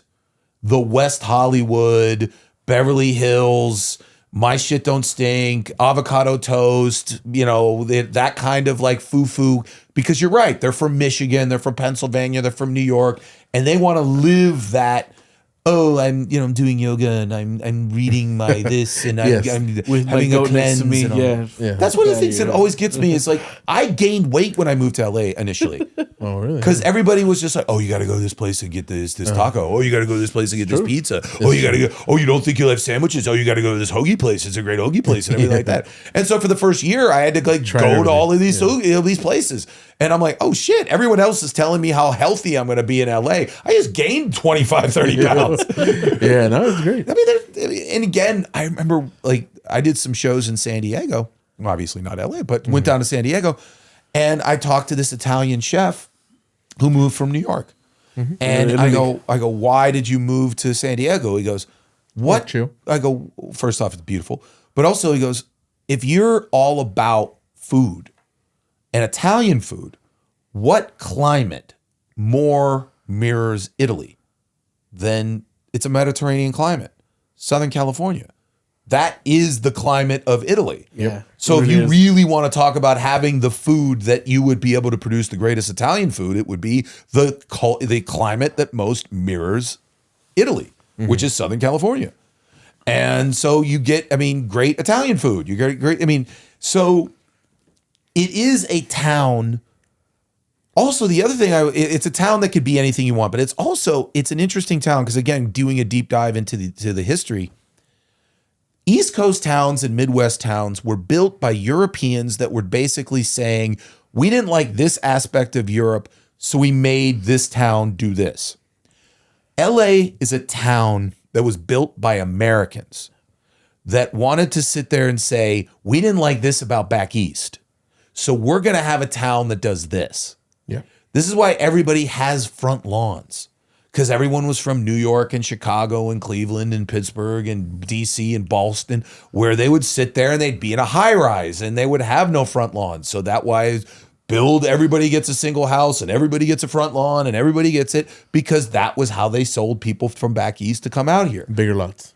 Speaker 2: the West Hollywood, Beverly Hills, my shit don't stink, avocado toast, that kind of like foo-foo. Because you're right, they're from Michigan, they're from Pennsylvania, they're from New York, and they want to live that. Oh, I'm doing yoga and I'm reading my this and I'm having a cleanse. That's one of the things that always gets me is like I gained weight when I moved to LA initially.
Speaker 1: Oh, really?
Speaker 2: Because everybody was just like, oh, you got to go to this place and get this taco. Oh, you got to go to this place and get this pizza. Oh, you got to go. Oh, you don't think you'll have sandwiches? Oh, you got to go to this hoagie place. It's a great hoagie place and everything like that. And so for the first year, I had to like go to all of these these places. And I'm like, oh shit, everyone else is telling me how healthy I'm going to be in LA. I just gained 25, 30 pounds.
Speaker 1: Yeah, no, it's great.
Speaker 2: I mean, and again, I remember like I did some shows in San Diego, obviously not LA, but went down to San Diego and I talked to this Italian chef who moved from New York. And I go, why did you move to San Diego? He goes, what? I go, first off, it's beautiful. But also he goes, if you're all about food, and Italian food, what climate more mirrors Italy than it's a Mediterranean climate? Southern California. that is the climate of Italy.
Speaker 3: Yeah.
Speaker 2: So
Speaker 3: It
Speaker 2: if you
Speaker 3: is.
Speaker 2: really want to talk about having the food that you would be able to produce the greatest Italian food, it would be the climate that most mirrors Italy, which is Southern California. And so you get, great Italian food. You get great, so it is a town. Also, the other thing, it's a town that could be anything you want, but it's an interesting town because, again, doing a deep dive into the history, East Coast towns and Midwest towns were built by Europeans that were basically saying, we didn't like this aspect of Europe, so we made this town do this. LA is a town that was built by Americans that wanted to sit there and say, we didn't like this about back east, so we're going to have a town that does this.
Speaker 1: Yeah.
Speaker 2: This is why everybody has front lawns, because everyone was from New York and Chicago and Cleveland and Pittsburgh and DC and Boston, where they would sit there and they'd be in a high rise and they would have no front lawns. So that why everybody gets a single house and everybody gets a front lawn and everybody gets it, because that was how they sold people from back east to come out here.
Speaker 1: Bigger lots,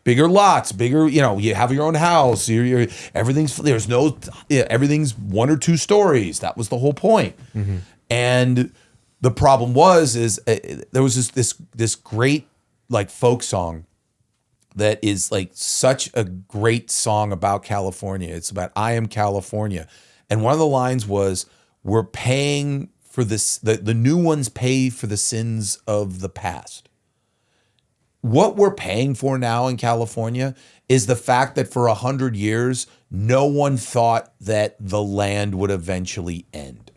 Speaker 2: Bigger, you have your own house. Everything's 1 or 2 stories. That was the whole point. Mm-hmm. And the problem is there was this great like folk song that is like such a great song about California. It's about I am California. And one of the lines was, we're paying for this, the new ones pay for the sins of the past. What we're paying for now in California is the fact that for 100 years, no one thought that the land would eventually end.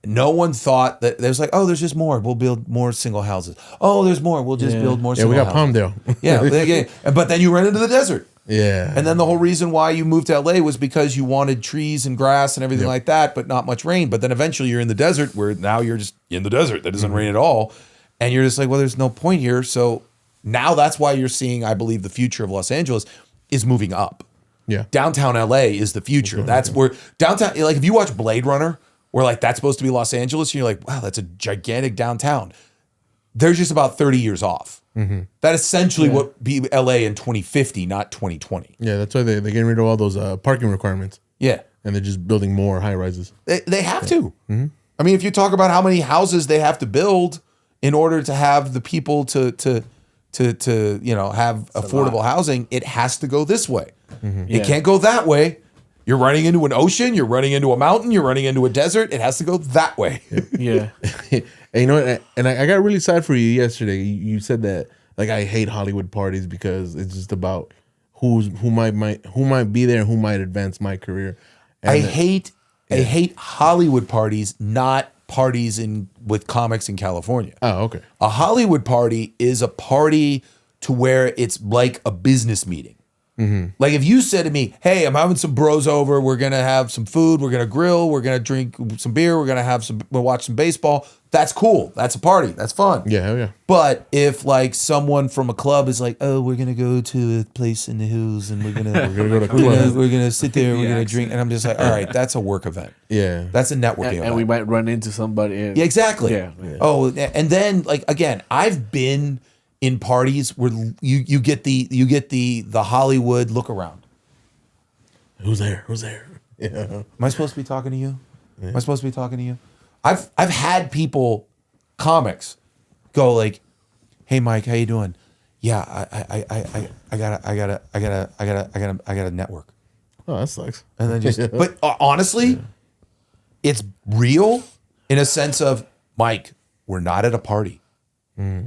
Speaker 2: No one thought that there's like, oh, there's just more. We'll build more single houses. Oh, there's more. We'll just build more single houses.
Speaker 1: Yeah, we got Palmdale.
Speaker 2: Yeah. But then you run into the desert.
Speaker 1: Yeah.
Speaker 2: And then the whole reason why you moved to LA was because you wanted trees and grass and everything like that, but not much rain. But then eventually you're in the desert, where now you're just in the desert that doesn't rain at all. And you're just like, well, there's no point here. So now that's why you're seeing, I believe, the future of Los Angeles is moving up.
Speaker 1: Yeah.
Speaker 2: Downtown LA is the future. That's where downtown, like if you watch Blade Runner, where like that's supposed to be Los Angeles, and you're like, wow, that's a gigantic downtown. They're just about 30 years off. Mm-hmm. That essentially would be LA in 2050, not 2020.
Speaker 1: Yeah, that's why they're getting rid of all those parking requirements.
Speaker 2: Yeah.
Speaker 1: And they're just building more high rises.
Speaker 2: They have to. Mm-hmm. I mean, if you talk about how many houses they have to build in order to have the people to have affordable housing, it has to go this way. Mm-hmm. It can't go that way. You're running into an ocean, you're running into a mountain, you're running into a desert. It has to go that way.
Speaker 3: Yeah.
Speaker 1: And you know what? And I got really sad for you yesterday. You said that like I hate Hollywood parties because it's just about who might be there and who might advance my career. And
Speaker 2: I hate Hollywood parties, not parties with comics in California.
Speaker 1: Oh, okay.
Speaker 2: A Hollywood party is a party to where it's like a business meeting. Mm-hmm. Like if you said to me, hey, I'm having some bros over, we're going to have some food, we're going to grill, we're going to drink some beer, we'll watch some baseball. That's cool. That's a party. That's fun.
Speaker 1: Yeah, hell yeah.
Speaker 2: But if like someone from a club is like, oh, we're going to go to a place in the hills and we're going to we're going to sit there, we're going to drink. And I'm just like, all right, that's a work event.
Speaker 1: Yeah.
Speaker 2: That's a networking event.
Speaker 3: And we might run into somebody.
Speaker 2: Yeah, exactly.
Speaker 3: Yeah.
Speaker 2: Oh, and then like, again, I've been in parties where you get the Hollywood look around.
Speaker 1: Who's there? Yeah.
Speaker 2: Am I supposed to be talking to you? Yeah. Am I supposed to be talking to you? I've had people, comics, go like, "Hey Mike, how you doing? Yeah, I got a network."
Speaker 1: Oh, that sucks.
Speaker 2: And then just, but honestly, it's real in a sense of, Mike, we're not at a party.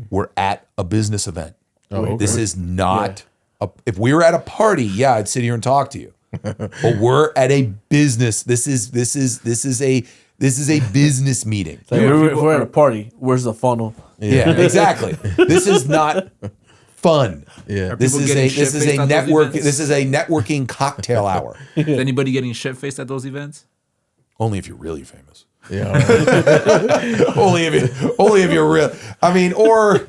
Speaker 2: We're at a business event.
Speaker 1: Oh, okay.
Speaker 2: This is not if we were at a party, yeah, I'd sit here and talk to you. But we're at a business. This is a business meeting.
Speaker 3: Like if we're at a party, where's the funnel?
Speaker 2: Yeah, exactly. This is not fun.
Speaker 1: Yeah.
Speaker 2: This is a networking cocktail hour.
Speaker 4: Is anybody getting shit faced at those events?
Speaker 2: Only if you're really famous.
Speaker 1: Yeah.
Speaker 2: only if you're real. I mean, or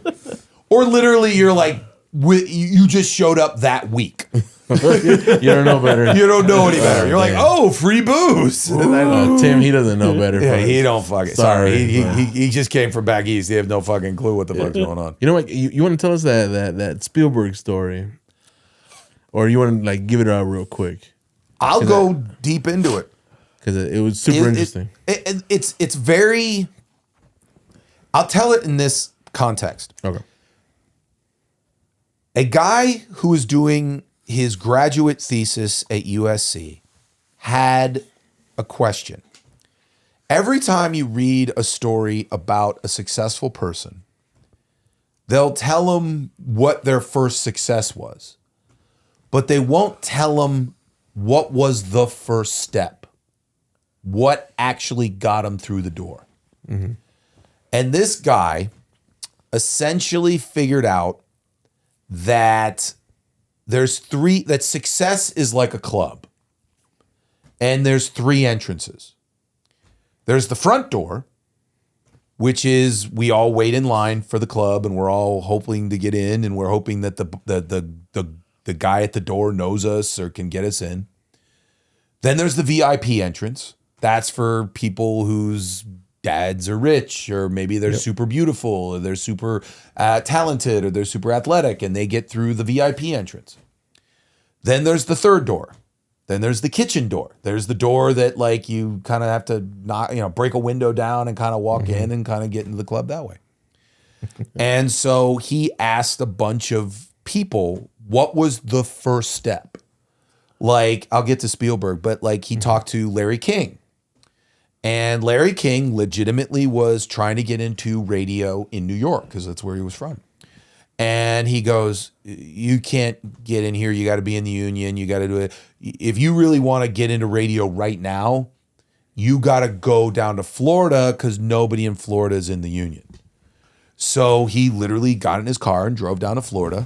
Speaker 2: literally you're like, you just showed up that week.
Speaker 1: You don't know better.
Speaker 2: You don't know any better. You're like, oh, free booze.
Speaker 1: Tim, he doesn't know better.
Speaker 2: Yeah, he don't fucking. Sorry, he just came from back east. He have no fucking clue what the fuck's going on.
Speaker 1: You know what? You want to tell us that Spielberg story? or you want to like give it out real quick?
Speaker 2: I'll go deep into it
Speaker 1: because it was super interesting.
Speaker 2: It's very. I'll tell it in this context.
Speaker 1: Okay.
Speaker 2: A guy who was doing his graduate thesis at USC had a question. Every time you read a story about a successful person, they'll tell them what their first success was, but they won't tell them what was the first step, what actually got them through the door. Mm-hmm. And this guy essentially figured out that that success is like a club, and there's 3 entrances. There's the front door, which is we all wait in line for the club and we're all hoping to get in, and we're hoping that the guy at the door knows us or can get us in. Then there's the VIP entrance. That's for people whose dads are rich, or maybe they're super beautiful, or they're super talented, or they're super athletic, and they get through the VIP entrance. Then there's the third door. Then there's the kitchen door. There's the door that like you kind of have to break a window down and kind of walk in and kind of get into the club that way. And so he asked a bunch of people, what was the first step? Like, I'll get to Spielberg, but like he talked to Larry King. And Larry King legitimately was trying to get into radio in New York because that's where he was from. And he goes, you can't get in here. You got to be in the union. You got to do it. If you really want to get into radio right now, you got to go down to Florida because nobody in Florida is in the union. So he literally got in his car and drove down to Florida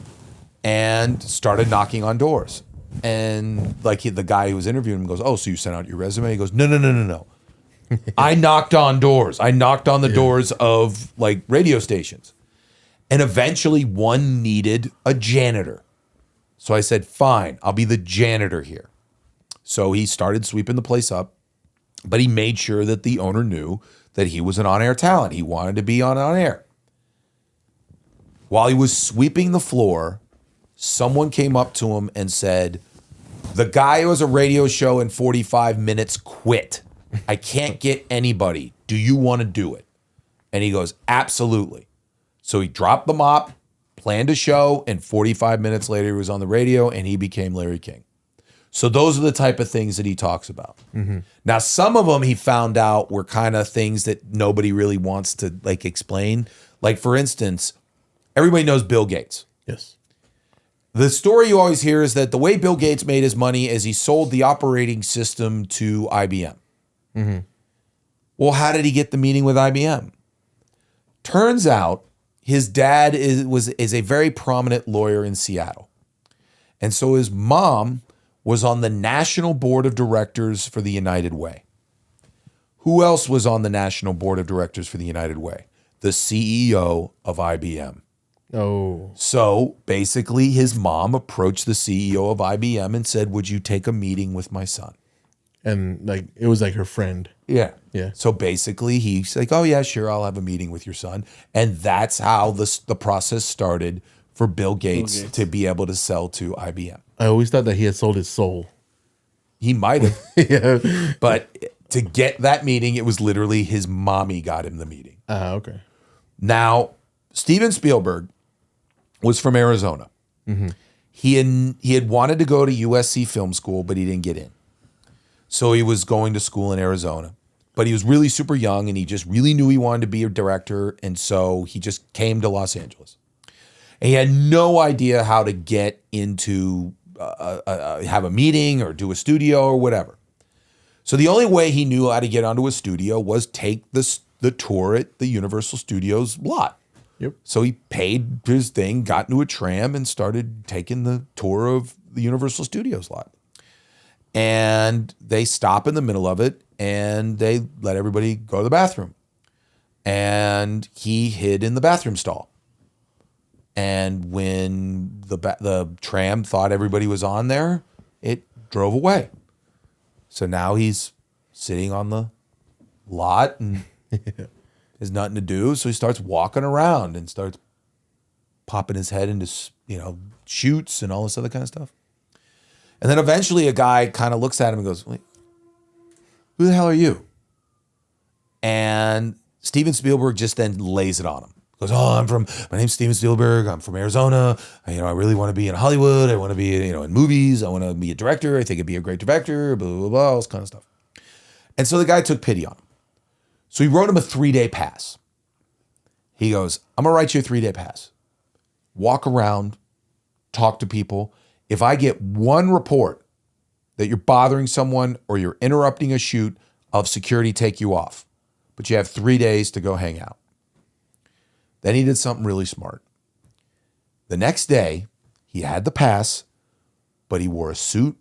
Speaker 2: and started knocking on doors. And like the guy who was interviewing him goes, oh, so you sent out your resume? He goes, no. I knocked on doors. I knocked on the doors of like radio stations. And eventually one needed a janitor. So I said, fine, I'll be the janitor here. So he started sweeping the place up, but he made sure that the owner knew that he was an on-air talent. He wanted to be on air. While he was sweeping the floor, someone came up to him and said, the guy who has a radio show in 45 minutes quit. I can't get anybody. Do you want to do it? And he goes, absolutely. So he dropped the mop, planned a show, and 45 minutes later he was on the radio and he became Larry King. So those are the type of things that he talks about. Mm-hmm. Now, some of them he found out were kind of things that nobody really wants to like explain. Like, for instance, everybody knows Bill Gates.
Speaker 1: Yes.
Speaker 2: The story you always hear is that the way Bill Gates made his money is he sold the operating system to IBM. Mm-hmm. Well, how did he get the meeting with IBM? Turns out his dad is a very prominent lawyer in Seattle. And so his mom was on the national board of directors for the United Way. Who else was on the national board of directors for the United Way? The CEO of IBM.
Speaker 1: Oh.
Speaker 2: So basically his mom approached the CEO of IBM and said, would you take a meeting with my son?
Speaker 1: And like it was like her friend.
Speaker 2: Yeah.
Speaker 1: Yeah.
Speaker 2: So basically he's like, oh yeah, sure, I'll have a meeting with your son. And that's how the process started for Bill Gates to be able to sell to IBM.
Speaker 1: I always thought that he had sold his soul.
Speaker 2: He might have.
Speaker 1: Yeah.
Speaker 2: But to get that meeting, it was literally his mommy got him the meeting.
Speaker 1: Okay.
Speaker 2: Now, Steven Spielberg was from Arizona. Mm-hmm. He had wanted to go to USC Film School, but he didn't get in. So he was going to school in Arizona. But he was really super young, and he just really knew he wanted to be a director, and so he just came to Los Angeles. And he had no idea how to get into, have a meeting or do a studio or whatever. So the only way he knew how to get onto a studio was take the tour at the Universal Studios lot.
Speaker 1: Yep.
Speaker 2: So he paid his thing, got into a tram, and started taking the tour of the Universal Studios lot. And they stop in the middle of it, and they let everybody go to the bathroom. And he hid in the bathroom stall. And when the tram thought everybody was on there, it drove away. So now he's sitting on the lot and has nothing to do. So he starts walking around and starts popping his head into, shoots and all this other kind of stuff. And then eventually a guy kind of looks at him and goes, wait, who the hell are you? And Steven Spielberg just then lays it on him. Goes, my name's Steven Spielberg. I'm from Arizona. I really want to be in Hollywood. I want to be, in movies. I want to be a director. I think I'd be a great director, blah, blah, blah, all this kind of stuff. And so the guy took pity on him. So he wrote him a 3-day pass. He goes, I'm going to write you a 3-day pass. Walk around, talk to people. If I get one report that you're bothering someone or you're interrupting a shoot, I'll have security take you off. But you have 3 days to go hang out. Then he did something really smart. The next day, he had the pass, but he wore a suit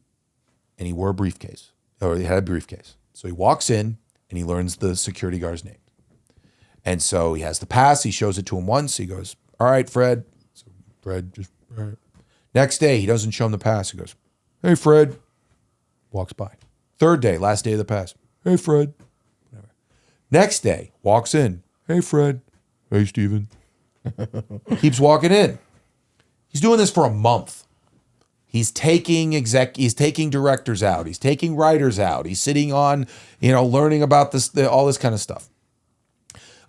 Speaker 2: and he wore a briefcase, or he had a briefcase. So he walks in and he learns the security guard's name. And so he has the pass. He shows it to him once. He goes, all right, Fred. So Fred just, all right. Next day, he doesn't show him the pass. He goes, hey, Fred. Walks by. Third day, last day of the pass. Hey, Fred. Whatever. Next day, walks in. Hey, Fred. Hey, Steven. Keeps walking in. He's doing this for a month. He's taking directors out. He's taking writers out. He's sitting on, learning about all this kind of stuff.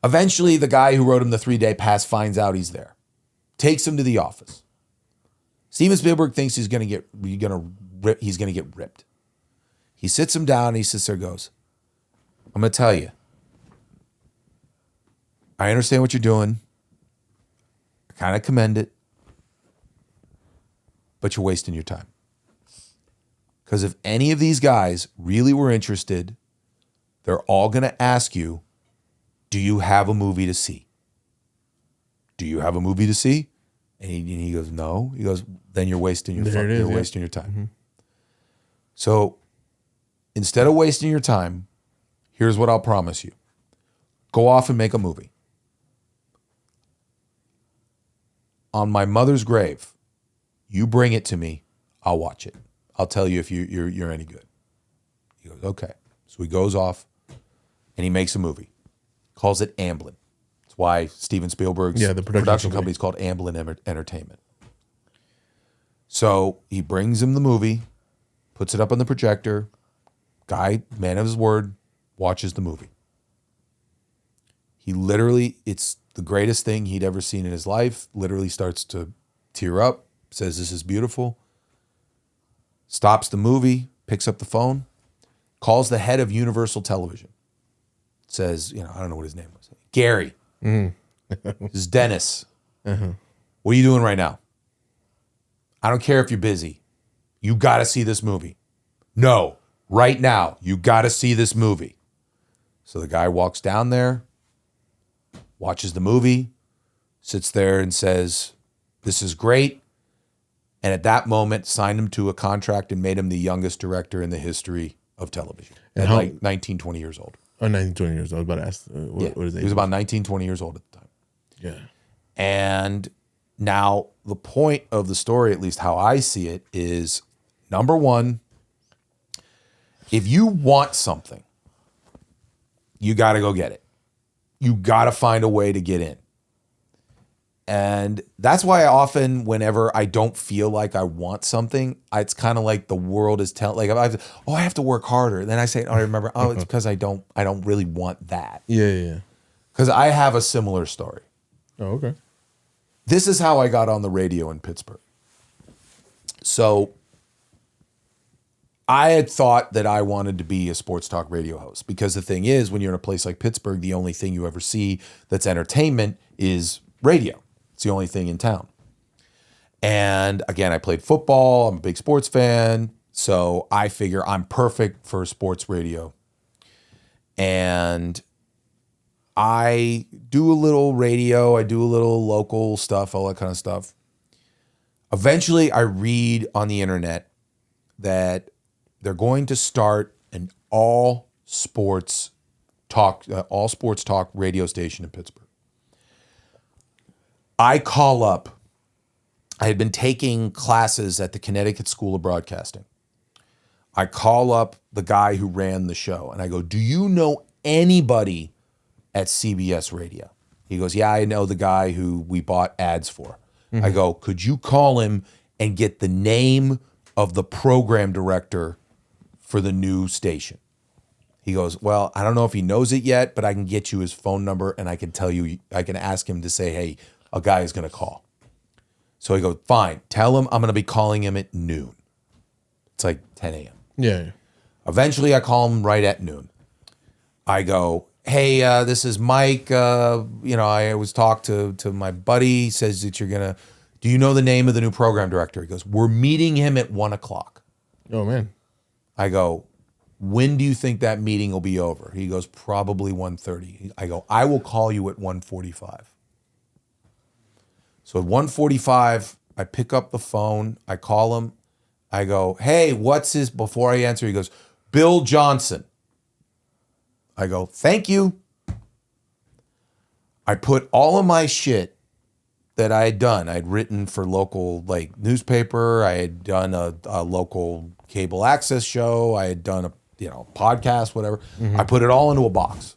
Speaker 2: Eventually, the guy who wrote him the 3-day pass finds out he's there. Takes him to the office. Steven Spielberg thinks he's going to get ripped. He sits him down and he sits there and goes, I'm going to tell you. I understand what you're doing. I kind of commend it. But you're wasting your time. Because if any of these guys really were interested, they're all going to ask you, do you have a movie to see? Do you have a movie to see? And he goes, no. He goes, then you're wasting your wasting your time. Mm-hmm. So instead of wasting your time, here's what I'll promise you. Go off and make a movie. On my mother's grave, you bring it to me, I'll watch it. I'll tell you if you're any good. He goes, okay. So he goes off and he makes a movie. Calls it Amblin. That's why Steven Spielberg's
Speaker 1: the production
Speaker 2: company is called Amblin Entertainment. So he brings him the movie, puts it up on the projector. Guy, man of his word, watches the movie. He literally, it's the greatest thing he'd ever seen in his life, literally starts to tear up, says this is beautiful, stops the movie, picks up the phone, calls the head of Universal Television, says, I don't know what his name was, Gary, this is Dennis. Uh-huh. What are you doing right now? I don't care if you're busy. You got to see this movie. No, right now, you got to see this movie. So the guy walks down there, watches the movie, sits there and says, this is great. And at that moment, signed him to a contract and made him the youngest director in the history of television. And at 19, 20 years old.
Speaker 1: Oh, 19, 20 years old. I was about to ask, what is it?
Speaker 2: He was about 19, 20 years old at the time.
Speaker 1: Yeah.
Speaker 2: And now the point of the story, at least how I see it, is number one, if you want something, you got to go get it. You got to find a way to get in. And that's why I often, whenever I don't feel like I want something, it's kind of like the world is telling, I have to work harder. And then I say, I remember, it's because I don't really want that.
Speaker 1: Yeah.
Speaker 2: Because I have a similar story.
Speaker 1: Oh, okay.
Speaker 2: This is how I got on the radio in Pittsburgh. So I had thought that I wanted to be a sports talk radio host because the thing is, when you're in a place like Pittsburgh, the only thing you ever see that's entertainment is radio. It's the only thing in town. And again, I played football. I'm a big sports fan. So I figure I'm perfect for sports radio. And I do a little radio. I do a little local stuff, all that kind of stuff. Eventually, I read on the internet that they're going to start an all sports talk radio station in Pittsburgh. I call up. I had been taking classes at the Connecticut School of Broadcasting. I call up the guy who ran the show and I go, do you know anybody at CBS Radio? He goes, yeah, I know the guy who we bought ads for. Mm-hmm. I go, could you call him and get the name of the program director for the new station. He goes, well, I don't know if he knows it yet, but I can get you his phone number and I can ask him to say, hey, a guy is going to call. So he goes, fine, tell him I'm going to be calling him at noon. It's like 10 a.m.
Speaker 1: Yeah.
Speaker 2: Eventually I call him right at noon. I go, hey, this is Mike. I always talk to my buddy. He says that do you know the name of the new program director? He goes, we're meeting him at 1:00.
Speaker 1: Oh, man.
Speaker 2: I go, when do you think that meeting will be over? He goes, probably 1:30. I go, I will call you at 1:45. So at 1:45, I pick up the phone. I call him. I go, hey, before I answer, he goes, Bill Johnson. I go, thank you. I put all of my shit that I had done. I'd written for local newspaper. I had done a local cable access show. I had done a podcast, whatever. Mm-hmm. I put it all into a box.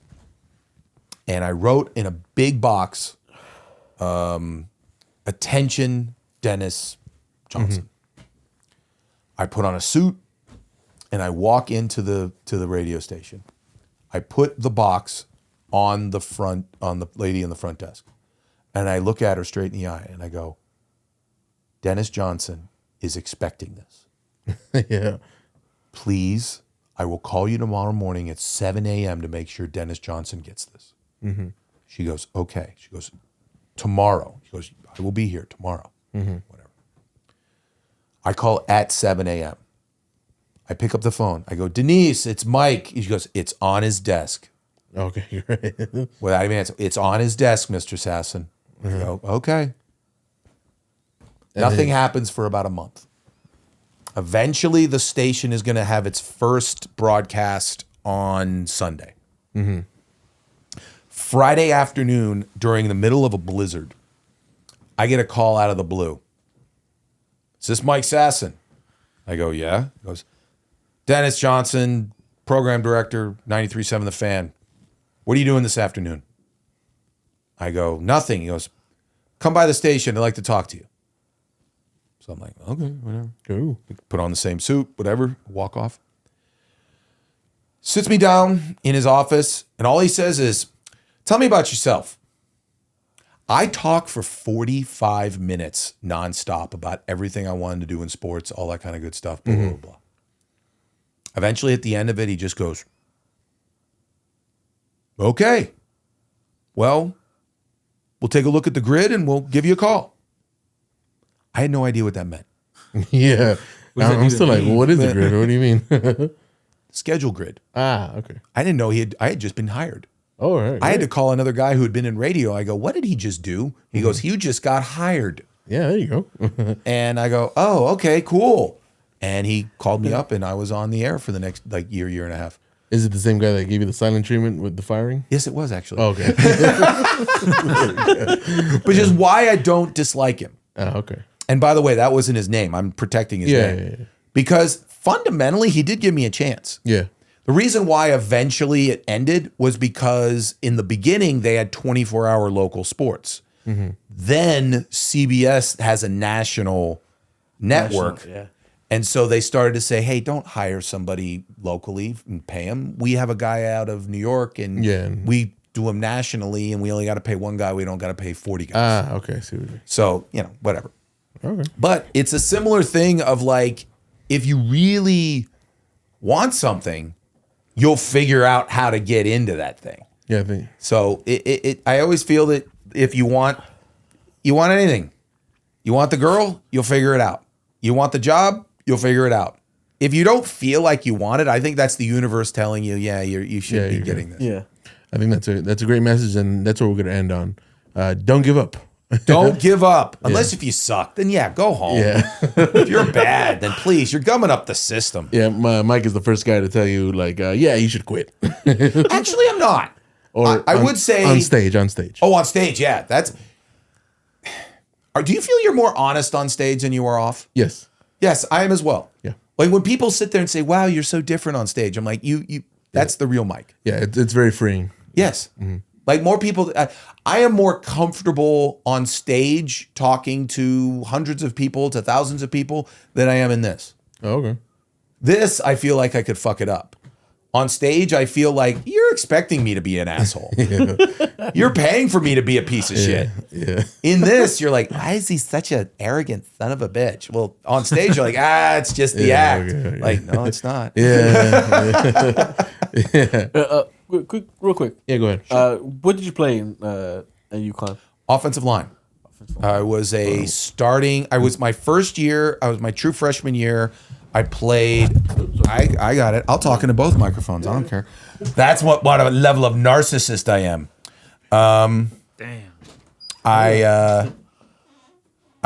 Speaker 2: And I wrote in a big box, attention, Dennis Johnson. Mm-hmm. I put on a suit and I walk into the radio station. I put the box on the lady in the front desk. And I look at her straight in the eye and I go, Dennis Johnson is expecting this.
Speaker 1: Yeah.
Speaker 2: Please, I will call you tomorrow morning at 7 a.m. to make sure Dennis Johnson gets this. Mm-hmm. She goes, okay. She goes, tomorrow. She goes, I will be here tomorrow. Mm-hmm. Whatever. I call at 7 a.m. I pick up the phone. I go, Denise, it's Mike. She goes, it's on his desk.
Speaker 1: Okay, great.
Speaker 2: Without even answer, it's on his desk, Mr. Sasson. Mm-hmm. I go, okay. Nothing happens for about a month. Eventually, the station is going to have its first broadcast on Sunday. Mm-hmm. Friday afternoon, during the middle of a blizzard, I get a call out of the blue. Is this Mike Sasson? I go, yeah. He goes, Dennis Johnson, program director, 93.7 The Fan. What are you doing this afternoon? I go, nothing. He goes, come by the station. I'd like to talk to you. So I'm like, okay, whatever.
Speaker 1: Cool.
Speaker 2: Put on the same suit, whatever, walk off. Sits me down in his office, and all he says is, tell me about yourself. I talk for 45 minutes nonstop about everything I wanted to do in sports, all that kind of good stuff, blah, blah, blah. Eventually, at the end of it, he just goes, okay, well, we'll take a look at the grid and we'll give you a call. I had no idea what that meant.
Speaker 1: Yeah. I'm still like, what is the grid? What do you mean?
Speaker 2: Schedule grid.
Speaker 1: Ah, okay.
Speaker 2: I didn't know I had just been hired.
Speaker 1: Oh, all right.
Speaker 2: I had to call another guy who had been in radio. I go, what did he just do? He goes, you just got hired.
Speaker 1: Yeah, there you go.
Speaker 2: And I go, oh, okay, cool. And he called me up and I was on the air for the next year and a half.
Speaker 1: Is it the same guy that gave you the silent treatment with the firing?
Speaker 2: Yes, it was actually.
Speaker 1: Oh, okay.
Speaker 2: Which is why I don't dislike him.
Speaker 1: Oh, okay.
Speaker 2: And by the way, that wasn't his name. I'm protecting his name. Yeah. Because fundamentally, he did give me a chance.
Speaker 1: Yeah.
Speaker 2: The reason why eventually it ended was because in the beginning, they had 24-hour local sports. Mm-hmm. Then CBS has a national network. Yeah. And so they started to say, hey, don't hire somebody locally and pay him. We have a guy out of New York and we do him nationally and we only got to pay one guy. We don't got to pay 40 guys.
Speaker 1: Ah, okay. See what you mean.
Speaker 2: So, whatever.
Speaker 1: Okay.
Speaker 2: But it's a similar thing of if you really want something, you'll figure out how to get into that thing.
Speaker 1: Yeah, I think.
Speaker 2: So I always feel that if you want anything, you want the girl, you'll figure it out. You want the job, you'll figure it out. If you don't feel like you want it, I think that's the universe telling you, you should be getting this.
Speaker 3: Yeah.
Speaker 1: I think that's a great message, and that's what we're going to end on. Don't give up.
Speaker 2: Don't give up. Unless if you suck, then go home.
Speaker 1: Yeah.
Speaker 2: If you're bad, then please, you're gumming up the system.
Speaker 1: Yeah, Mike is the first guy to tell you, you should quit.
Speaker 2: Actually, I'm not.
Speaker 1: Or
Speaker 2: I would say
Speaker 1: on stage.
Speaker 2: Oh, on stage, yeah. Do you feel you're more honest on stage than you are off?
Speaker 1: Yes.
Speaker 2: Yes, I am as well.
Speaker 1: Yeah.
Speaker 2: Like when people sit there and say, "Wow, you're so different on stage," I'm like, "You, that's the real Mike."
Speaker 1: Yeah, it's very freeing.
Speaker 2: Yes. Mm-hmm. Like more people, I am more comfortable on stage talking to hundreds of people, to thousands of people than I am in this.
Speaker 1: Oh, okay.
Speaker 2: This, I feel like I could fuck it up. On stage, I feel like you're expecting me to be an asshole. You're paying for me to be a piece of shit.
Speaker 1: Yeah.
Speaker 2: In this, you're like, why is he such an arrogant son of a bitch? Well, on stage, you're like, it's just the act.
Speaker 1: Okay.
Speaker 2: Like, no, it's not.
Speaker 1: Yeah.
Speaker 3: Real quick.
Speaker 1: Yeah, go ahead.
Speaker 3: What did you play in at UConn?
Speaker 2: Offensive line. I was my first year. I was my true freshman year. I played. I got it. I'll talk into both microphones. I don't care. That's what a level of narcissist I am.
Speaker 4: Damn.
Speaker 2: I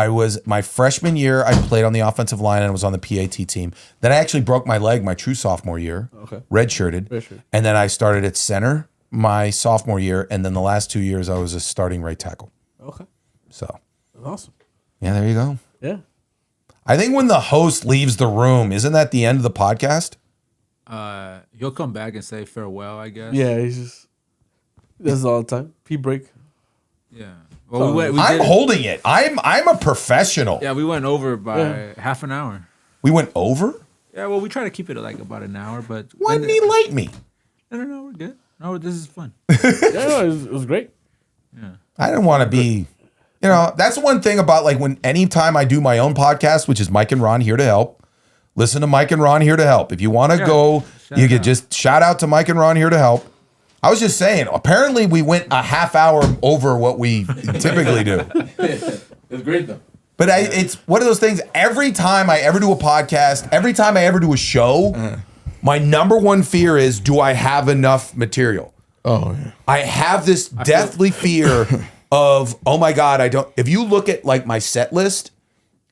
Speaker 2: was my freshman year. I played on the offensive line and was on the PAT team. Then I actually broke my leg my true sophomore year.
Speaker 3: Okay.
Speaker 2: Redshirted. And then I started at center my sophomore year. And then the last 2 years I was a starting right tackle.
Speaker 3: Okay.
Speaker 2: So.
Speaker 3: Awesome.
Speaker 2: Yeah, there you go.
Speaker 3: Yeah.
Speaker 2: I think when the host leaves the room, isn't that the end of the podcast?
Speaker 4: He'll come back and say farewell, I guess.
Speaker 3: Yeah, he does it all the time. Pee break.
Speaker 4: Yeah. Well, we
Speaker 2: I'm holding it. I'm a professional.
Speaker 4: Yeah, we went over by half an hour.
Speaker 2: We went over?
Speaker 4: Yeah, well, we try to keep it like about an hour, but
Speaker 2: Why didn't he light me?
Speaker 4: No, we're good. No, this is fun.
Speaker 3: Yeah, it was great.
Speaker 4: Yeah.
Speaker 2: I didn't want to be, that's one thing about like anytime I do my own podcast, which is Mike and Ron Here to Help. Listen to Mike and Ron Here to Help. If you want to go, you could just shout out to Mike and Ron Here to Help. I was just saying, apparently we went a half hour over what we typically do.
Speaker 1: It's great though.
Speaker 2: But it's one of those things, every time I ever do a podcast, every time I ever do a show, my number one fear is, do I have enough material?
Speaker 1: Oh, yeah.
Speaker 2: I have this deathly fear of, oh my God, if you look at like my set list,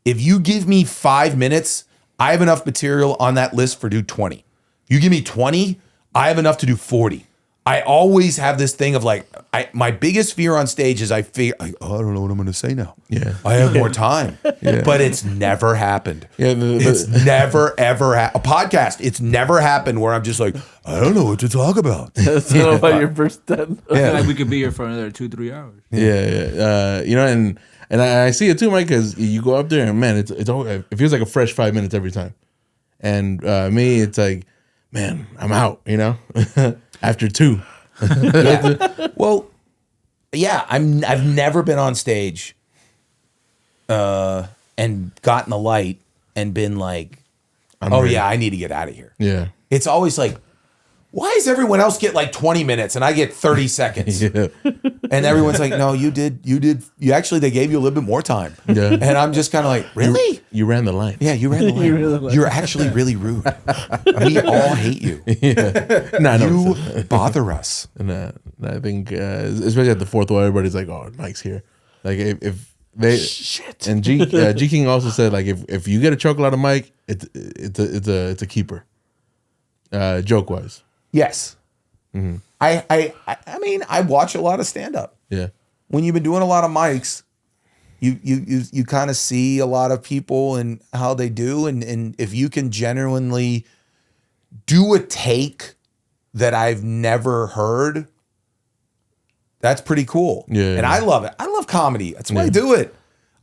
Speaker 2: if you give me 5 minutes, I have enough material on that list for do 20. You give me 20, I have enough to do 40. I always have this thing of like, my biggest fear on stage is I don't know what I'm going to say now.
Speaker 1: Yeah.
Speaker 2: I have more time. But it's never happened.
Speaker 1: Yeah,
Speaker 2: it's never, ever a podcast. It's never happened where I'm just like, I don't know what to talk about.
Speaker 3: That's not about your first 10.
Speaker 4: I feel like we could be here for another 2-3 hours.
Speaker 1: Yeah. And I see it too, Mike, because you go up there and man, it's always, it feels like a fresh 5 minutes every time. And me, it's like, man, I'm out, after 2.
Speaker 2: Well, yeah, I've never been on stage and gotten the light and been like, I need to get out of here.
Speaker 1: Yeah.
Speaker 2: It's always like, why does everyone else get like 20 minutes and I get 30 seconds?
Speaker 1: Yeah.
Speaker 2: And everyone's like, no, you actually, they gave you a little bit more time.
Speaker 1: Yeah.
Speaker 2: And I'm just kind of like, really?
Speaker 1: You ran the line.
Speaker 2: Yeah, you ran the line.
Speaker 3: ran the line.
Speaker 2: You're actually really rude. We all hate you.
Speaker 1: Yeah. No,
Speaker 2: You bother us.
Speaker 1: And I think, especially at the fourth wall, everybody's like, "Oh, Mike's here." Like if they
Speaker 2: Shit.
Speaker 1: And G King also said like if you get a chuckle out of Mike, it's a keeper. Joke wise.
Speaker 2: Yes.
Speaker 1: Mm-hmm.
Speaker 2: I mean, I watch a lot of stand up.
Speaker 1: Yeah.
Speaker 2: When you've been doing a lot of mics, you kind of see a lot of people and how they do, and if you can genuinely do a take that I've never heard, that's pretty cool.
Speaker 1: Yeah.
Speaker 2: And I love it. I love comedy. That's why I do it.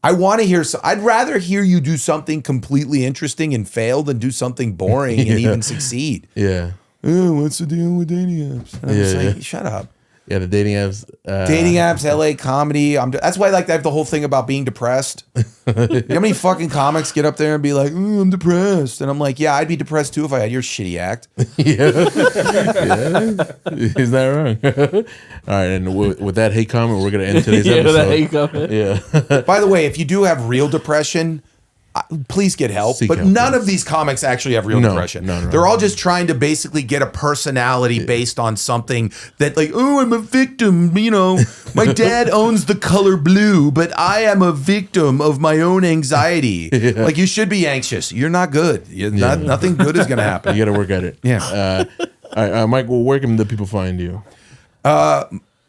Speaker 2: I want to hear. I'd rather hear you do something completely interesting and fail than do something boring and even succeed.
Speaker 1: Yeah.
Speaker 2: Oh, what's the deal with dating apps? And I'm just like, shut up.
Speaker 1: Yeah, the dating apps.
Speaker 2: Dating apps, LA comedy. That's why I like to have the whole thing about being depressed. You know how many fucking comics get up there and be like, I'm depressed. And I'm like, yeah, I'd be depressed too if I had your shitty act.
Speaker 1: Yeah. He's not wrong. All right, and with that hate comment, we're going to end today's episode.
Speaker 3: That hate comment.
Speaker 1: Yeah.
Speaker 2: By the way, if you do have real depression, please get help.
Speaker 1: Seek
Speaker 2: but
Speaker 1: help,
Speaker 2: none
Speaker 1: please.
Speaker 2: of these comics actually have real depression.
Speaker 1: No.
Speaker 2: They're all just trying to basically get a personality based on something that like, oh, I'm a victim. My dad owns the color blue, but I am a victim of my own anxiety. Yeah. Like you should be anxious. You're not good. Nothing good is going to happen.
Speaker 1: You got to work at it.
Speaker 2: Yeah.
Speaker 1: All right, Michael, where can the people find you?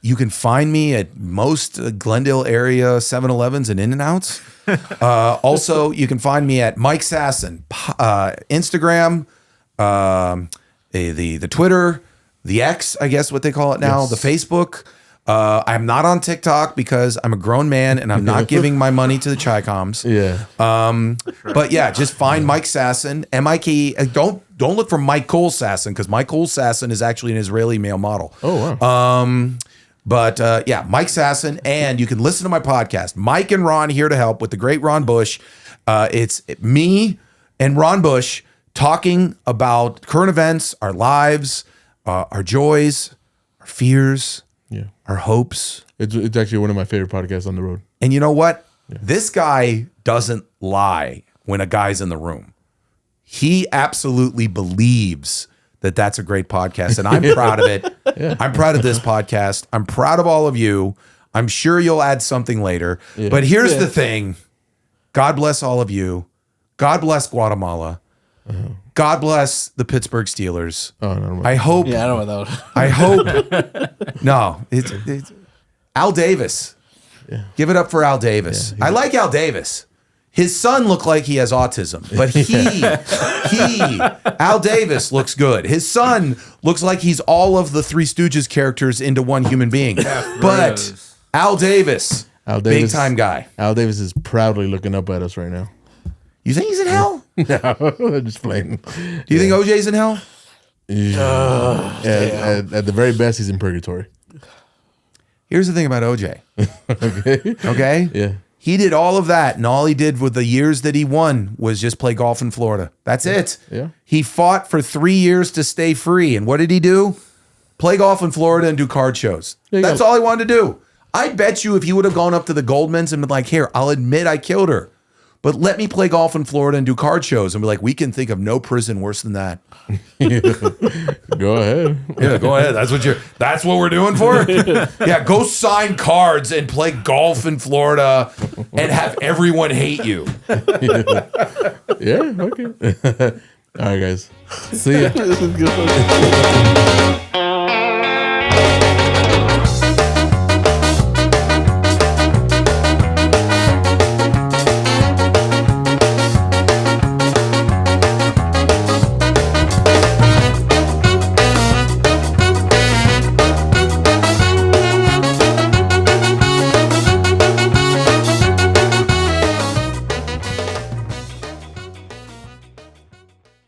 Speaker 2: You can find me at most Glendale area 7-Elevens and In-N-Outs. Also, you can find me at Mike Sasson, Instagram, the Twitter, the X, I guess what they call it now,
Speaker 1: Yes.
Speaker 2: the Facebook. I'm not on TikTok because I'm a grown man and I'm not giving my money to the Chi-Coms.
Speaker 1: Yeah.
Speaker 2: But yeah, just find Mike Sasson, M-I-K. Don't look for Michael Sasson because Michael Sasson is actually an Israeli male model.
Speaker 1: Oh, wow.
Speaker 2: But yeah, Mike Sasson, and you can listen to my podcast. Mike and Ron here to help with the great Ron Bush. It's me and Ron Bush talking about current events, our lives, our joys, our fears, our hopes.
Speaker 1: It's actually one of my favorite podcasts on the road.
Speaker 2: And you know what? Yeah. This guy doesn't lie when a guy's in the room. He absolutely believes that that's a great podcast, and I'm proud of it. Yeah. I'm proud of this podcast. I'm proud of all of you. I'm sure you'll add something later. Yeah. But here's the thing. God bless all of you. God bless Guatemala. God bless the Pittsburgh Steelers.
Speaker 1: Oh, no,
Speaker 2: I hope.
Speaker 3: Yeah, I don't know that.
Speaker 2: I hope. No, it's Al Davis. Yeah. Give it up for Al Davis. I like Al Davis. His son looked like he has autism, but Al Davis looks good. His son looks like he's all of the Three Stooges characters into one human being. But Al Davis, big time guy.
Speaker 1: Al Davis is proudly looking up at us right now.
Speaker 2: You think he's in hell?
Speaker 1: No, just playing.
Speaker 2: Do you think OJ's in hell?
Speaker 1: At the very best, he's in purgatory.
Speaker 2: Here's the thing about OJ. Okay?
Speaker 1: Yeah.
Speaker 2: He did all of that, and all he did with the years that he won was just play golf in Florida. That's it.
Speaker 1: Yeah.
Speaker 2: He fought for 3 years to stay free, and what did he do? Play golf in Florida and do card shows. That's all he wanted to do. I bet you if he would have gone up to the Goldmans and been like, here, I'll admit I killed her, but let me play golf in Florida and do card shows, and be like, we can think of no prison worse than that.
Speaker 1: Go ahead.
Speaker 2: Yeah, go ahead. That's what we're doing for it. Yeah, go sign cards and play golf in Florida and have everyone hate you.
Speaker 1: Yeah, okay. All right, guys. See ya.